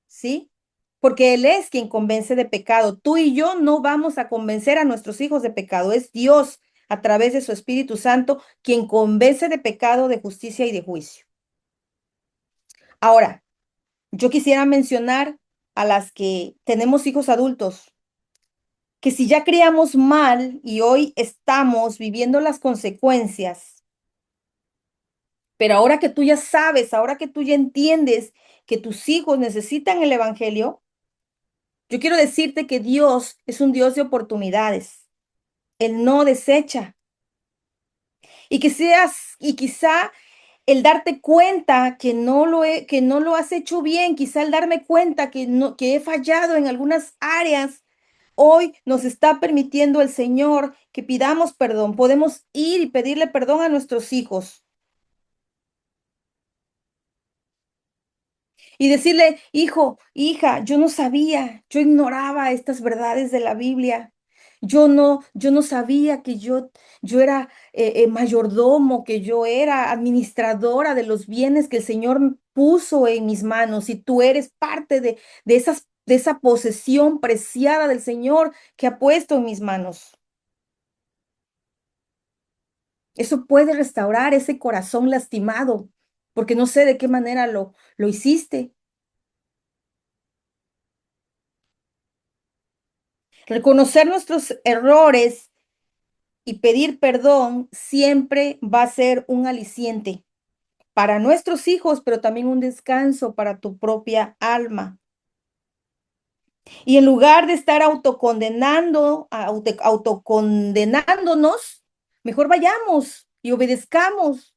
¿sí? Porque Él es quien convence de pecado. Tú y yo no vamos a convencer a nuestros hijos de pecado. Es Dios, a través de su Espíritu Santo, quien convence de pecado, de justicia y de juicio. Ahora, yo quisiera mencionar a las que tenemos hijos adultos, que si ya criamos mal y hoy estamos viviendo las consecuencias, pero ahora que tú ya sabes, ahora que tú ya entiendes que tus hijos necesitan el Evangelio, yo quiero decirte que Dios es un Dios de oportunidades. Él no desecha. Y quizá el darte cuenta que no lo has hecho bien, quizá el darme cuenta que he fallado en algunas áreas, hoy nos está permitiendo el Señor que pidamos perdón. Podemos ir y pedirle perdón a nuestros hijos y decirle, hijo, hija, yo no sabía, yo ignoraba estas verdades de la Biblia. Yo no sabía que yo era mayordomo, que yo era administradora de los bienes que el Señor puso en mis manos y tú eres parte de esa posesión preciada del Señor que ha puesto en mis manos. Eso puede restaurar ese corazón lastimado, porque no sé de qué manera lo hiciste. Reconocer nuestros errores y pedir perdón siempre va a ser un aliciente para nuestros hijos, pero también un descanso para tu propia alma. Y en lugar de estar autocondenándonos, mejor vayamos y obedezcamos.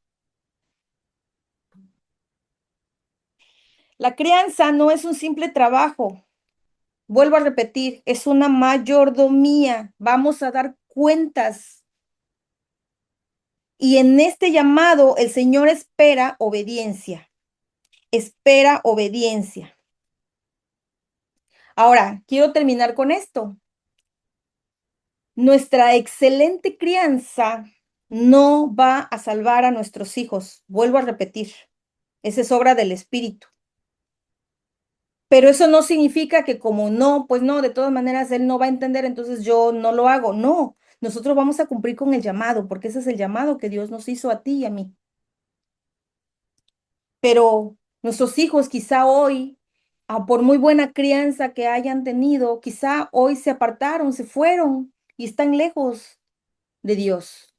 La crianza no es un simple trabajo. Vuelvo a repetir, es una mayordomía. Vamos a dar cuentas. Y en este llamado el Señor espera obediencia. Espera obediencia. Ahora, quiero terminar con esto. Nuestra excelente crianza no va a salvar a nuestros hijos. Vuelvo a repetir, esa es obra del Espíritu. Pero eso no significa que como no, pues no, de todas maneras él no va a entender, entonces yo no lo hago. No, nosotros vamos a cumplir con el llamado, porque ese es el llamado que Dios nos hizo a ti y a mí. Pero nuestros hijos quizá hoy, por muy buena crianza que hayan tenido, quizá hoy se apartaron, se fueron y están lejos de Dios.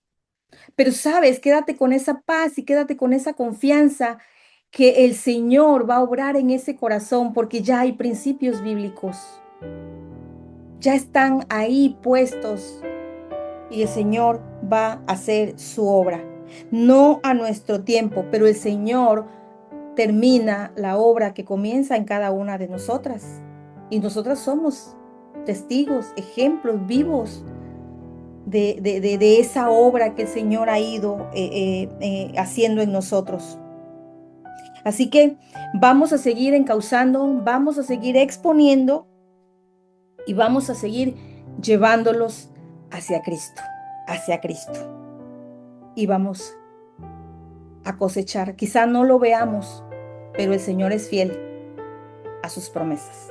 Pero sabes, quédate con esa paz y quédate con esa confianza que el Señor va a obrar en ese corazón porque ya hay principios bíblicos, ya están ahí puestos y el Señor va a hacer su obra. No a nuestro tiempo, pero el Señor termina la obra que comienza en cada una de nosotras. Y nosotras somos testigos, ejemplos vivos de esa obra que el Señor ha ido haciendo en nosotros. Así que vamos a seguir encauzando, vamos a seguir exponiendo y vamos a seguir llevándolos hacia Cristo, hacia Cristo. Y vamos a cosechar. Quizá no lo veamos, pero el Señor es fiel a sus promesas.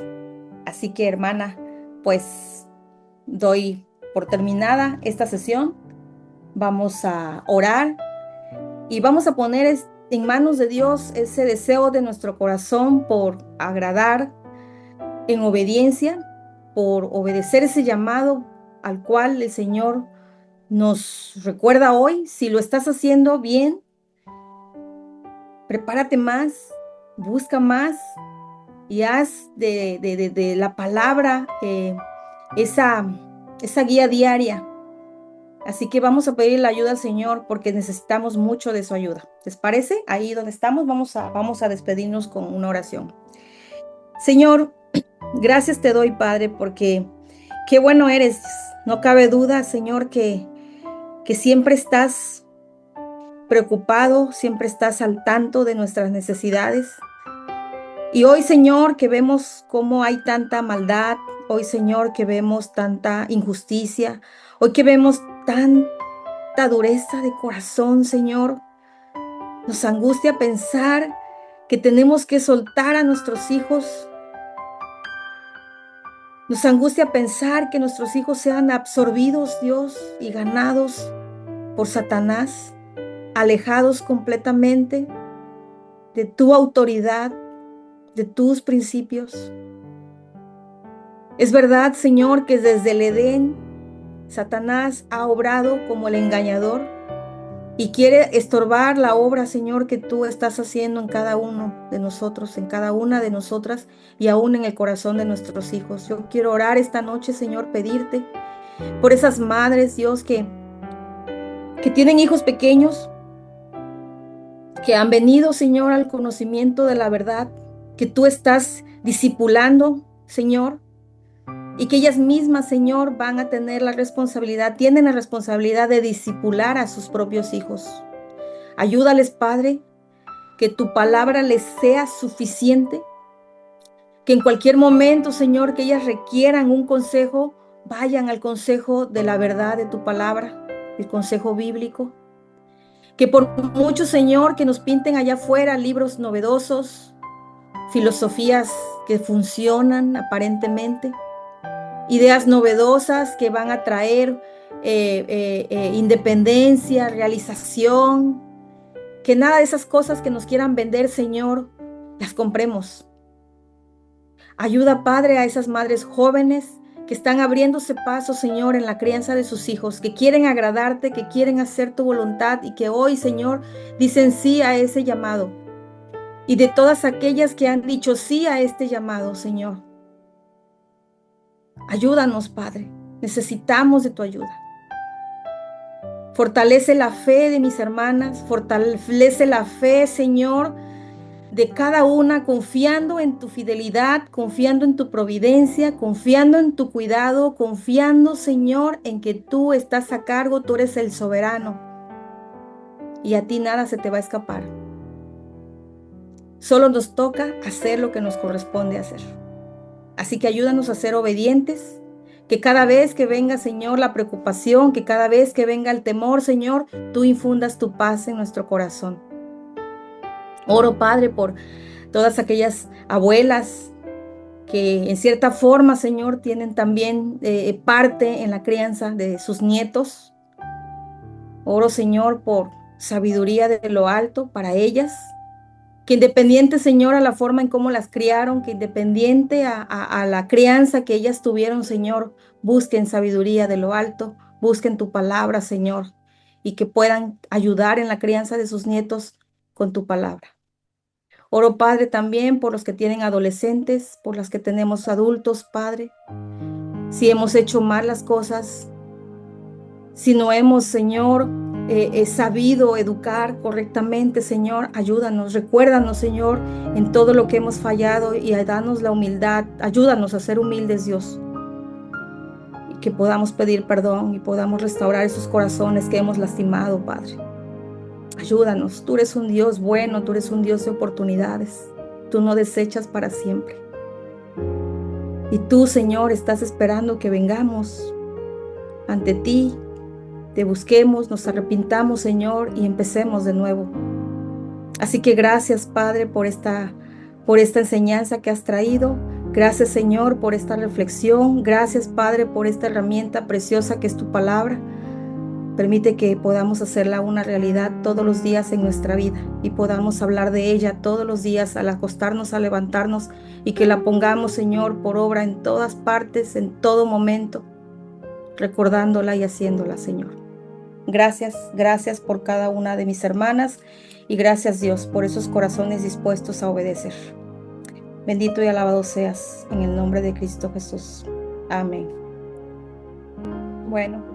Así que, hermana, pues doy por terminada esta sesión. Vamos a orar y vamos a poner en manos de Dios ese deseo de nuestro corazón por agradar en obediencia, por obedecer ese llamado al cual el Señor nos recuerda hoy. Si lo estás haciendo bien, prepárate más, busca más y haz de la palabra esa guía diaria. Así que vamos a pedir la ayuda al Señor porque necesitamos mucho de su ayuda. ¿Les parece? Ahí donde estamos, vamos a despedirnos con una oración. Señor, gracias te doy, Padre, porque qué bueno eres. No cabe duda, Señor, que siempre estás preocupado, siempre estás al tanto de nuestras necesidades. Y hoy, Señor, que vemos cómo hay tanta maldad, hoy, Señor, que vemos tanta injusticia, hoy que vemos tanta dureza de corazón, Señor, nos angustia pensar que tenemos que soltar a nuestros hijos. Nos angustia pensar que nuestros hijos sean absorbidos, Dios, y ganados por Satanás, alejados completamente de tu autoridad, de tus principios. Es verdad, Señor, que desde el Edén, Satanás ha obrado como el engañador y quiere estorbar la obra, Señor, que tú estás haciendo en cada uno de nosotros, en cada una de nosotras y aún en el corazón de nuestros hijos. Yo quiero orar esta noche, Señor, pedirte por esas madres, Dios, que tienen hijos pequeños, que han venido, Señor, al conocimiento de la verdad, que tú estás discipulando, Señor, y que ellas mismas, Señor, van a tener la responsabilidad, tienen la responsabilidad de discipular a sus propios hijos. Ayúdales, Padre, que tu palabra les sea suficiente, que en cualquier momento, Señor, que ellas requieran un consejo, vayan al consejo de la verdad de tu palabra, el consejo bíblico. Que por mucho, Señor, que nos pinten allá afuera libros novedosos, filosofías que funcionan aparentemente, ideas novedosas que van a traer independencia, realización, que nada de esas cosas que nos quieran vender, Señor, las compremos. Ayuda, Padre, a esas madres jóvenes que están abriéndose paso, Señor, en la crianza de sus hijos, que quieren agradarte, que quieren hacer tu voluntad y que hoy, Señor, dicen sí a ese llamado. Y de todas aquellas que han dicho sí a este llamado, Señor, ayúdanos, Padre. Necesitamos de tu ayuda. Fortalece la fe de mis hermanas, fortalece la fe, Señor, de cada una, confiando en tu fidelidad, confiando en tu providencia, confiando en tu cuidado, confiando, Señor, en que tú estás a cargo, tú eres el soberano y a ti nada se te va a escapar. Solo nos toca hacer lo que nos corresponde hacer. Así que ayúdanos a ser obedientes, que cada vez que venga, Señor, la preocupación, que cada vez que venga el temor, Señor, tú infundas tu paz en nuestro corazón. Oro, Padre, por todas aquellas abuelas que en cierta forma, Señor, tienen también parte en la crianza de sus nietos. Oro, Señor, por sabiduría de lo alto para ellas, que independiente, Señor, a la forma en cómo las criaron, que independiente a la crianza que ellas tuvieron, Señor, busquen sabiduría de lo alto, busquen tu palabra, Señor, y que puedan ayudar en la crianza de sus nietos con tu palabra. Oro, Padre, también por los que tienen adolescentes, por las que tenemos adultos, Padre. Si hemos hecho mal las cosas, si no hemos, Señor, sabido educar correctamente, Señor, ayúdanos, recuérdanos, Señor, en todo lo que hemos fallado y danos la humildad. Ayúdanos a ser humildes, Dios, y que podamos pedir perdón y podamos restaurar esos corazones que hemos lastimado, Padre. Ayúdanos, tú eres un Dios bueno, tú eres un Dios de oportunidades, tú no desechas para siempre. Y tú, Señor, estás esperando que vengamos ante ti, te busquemos, nos arrepintamos, Señor, y empecemos de nuevo. Así que gracias, Padre, por esta enseñanza que has traído. Gracias, Señor, por esta reflexión. Gracias, Padre, por esta herramienta preciosa que es tu palabra. Permite que podamos hacerla una realidad todos los días en nuestra vida y podamos hablar de ella todos los días al acostarnos, al levantarnos y que la pongamos, Señor, por obra en todas partes, en todo momento, recordándola y haciéndola, Señor. Gracias, gracias por cada una de mis hermanas y gracias, Dios, por esos corazones dispuestos a obedecer. Bendito y alabado seas en el nombre de Cristo Jesús. Amén. Bueno.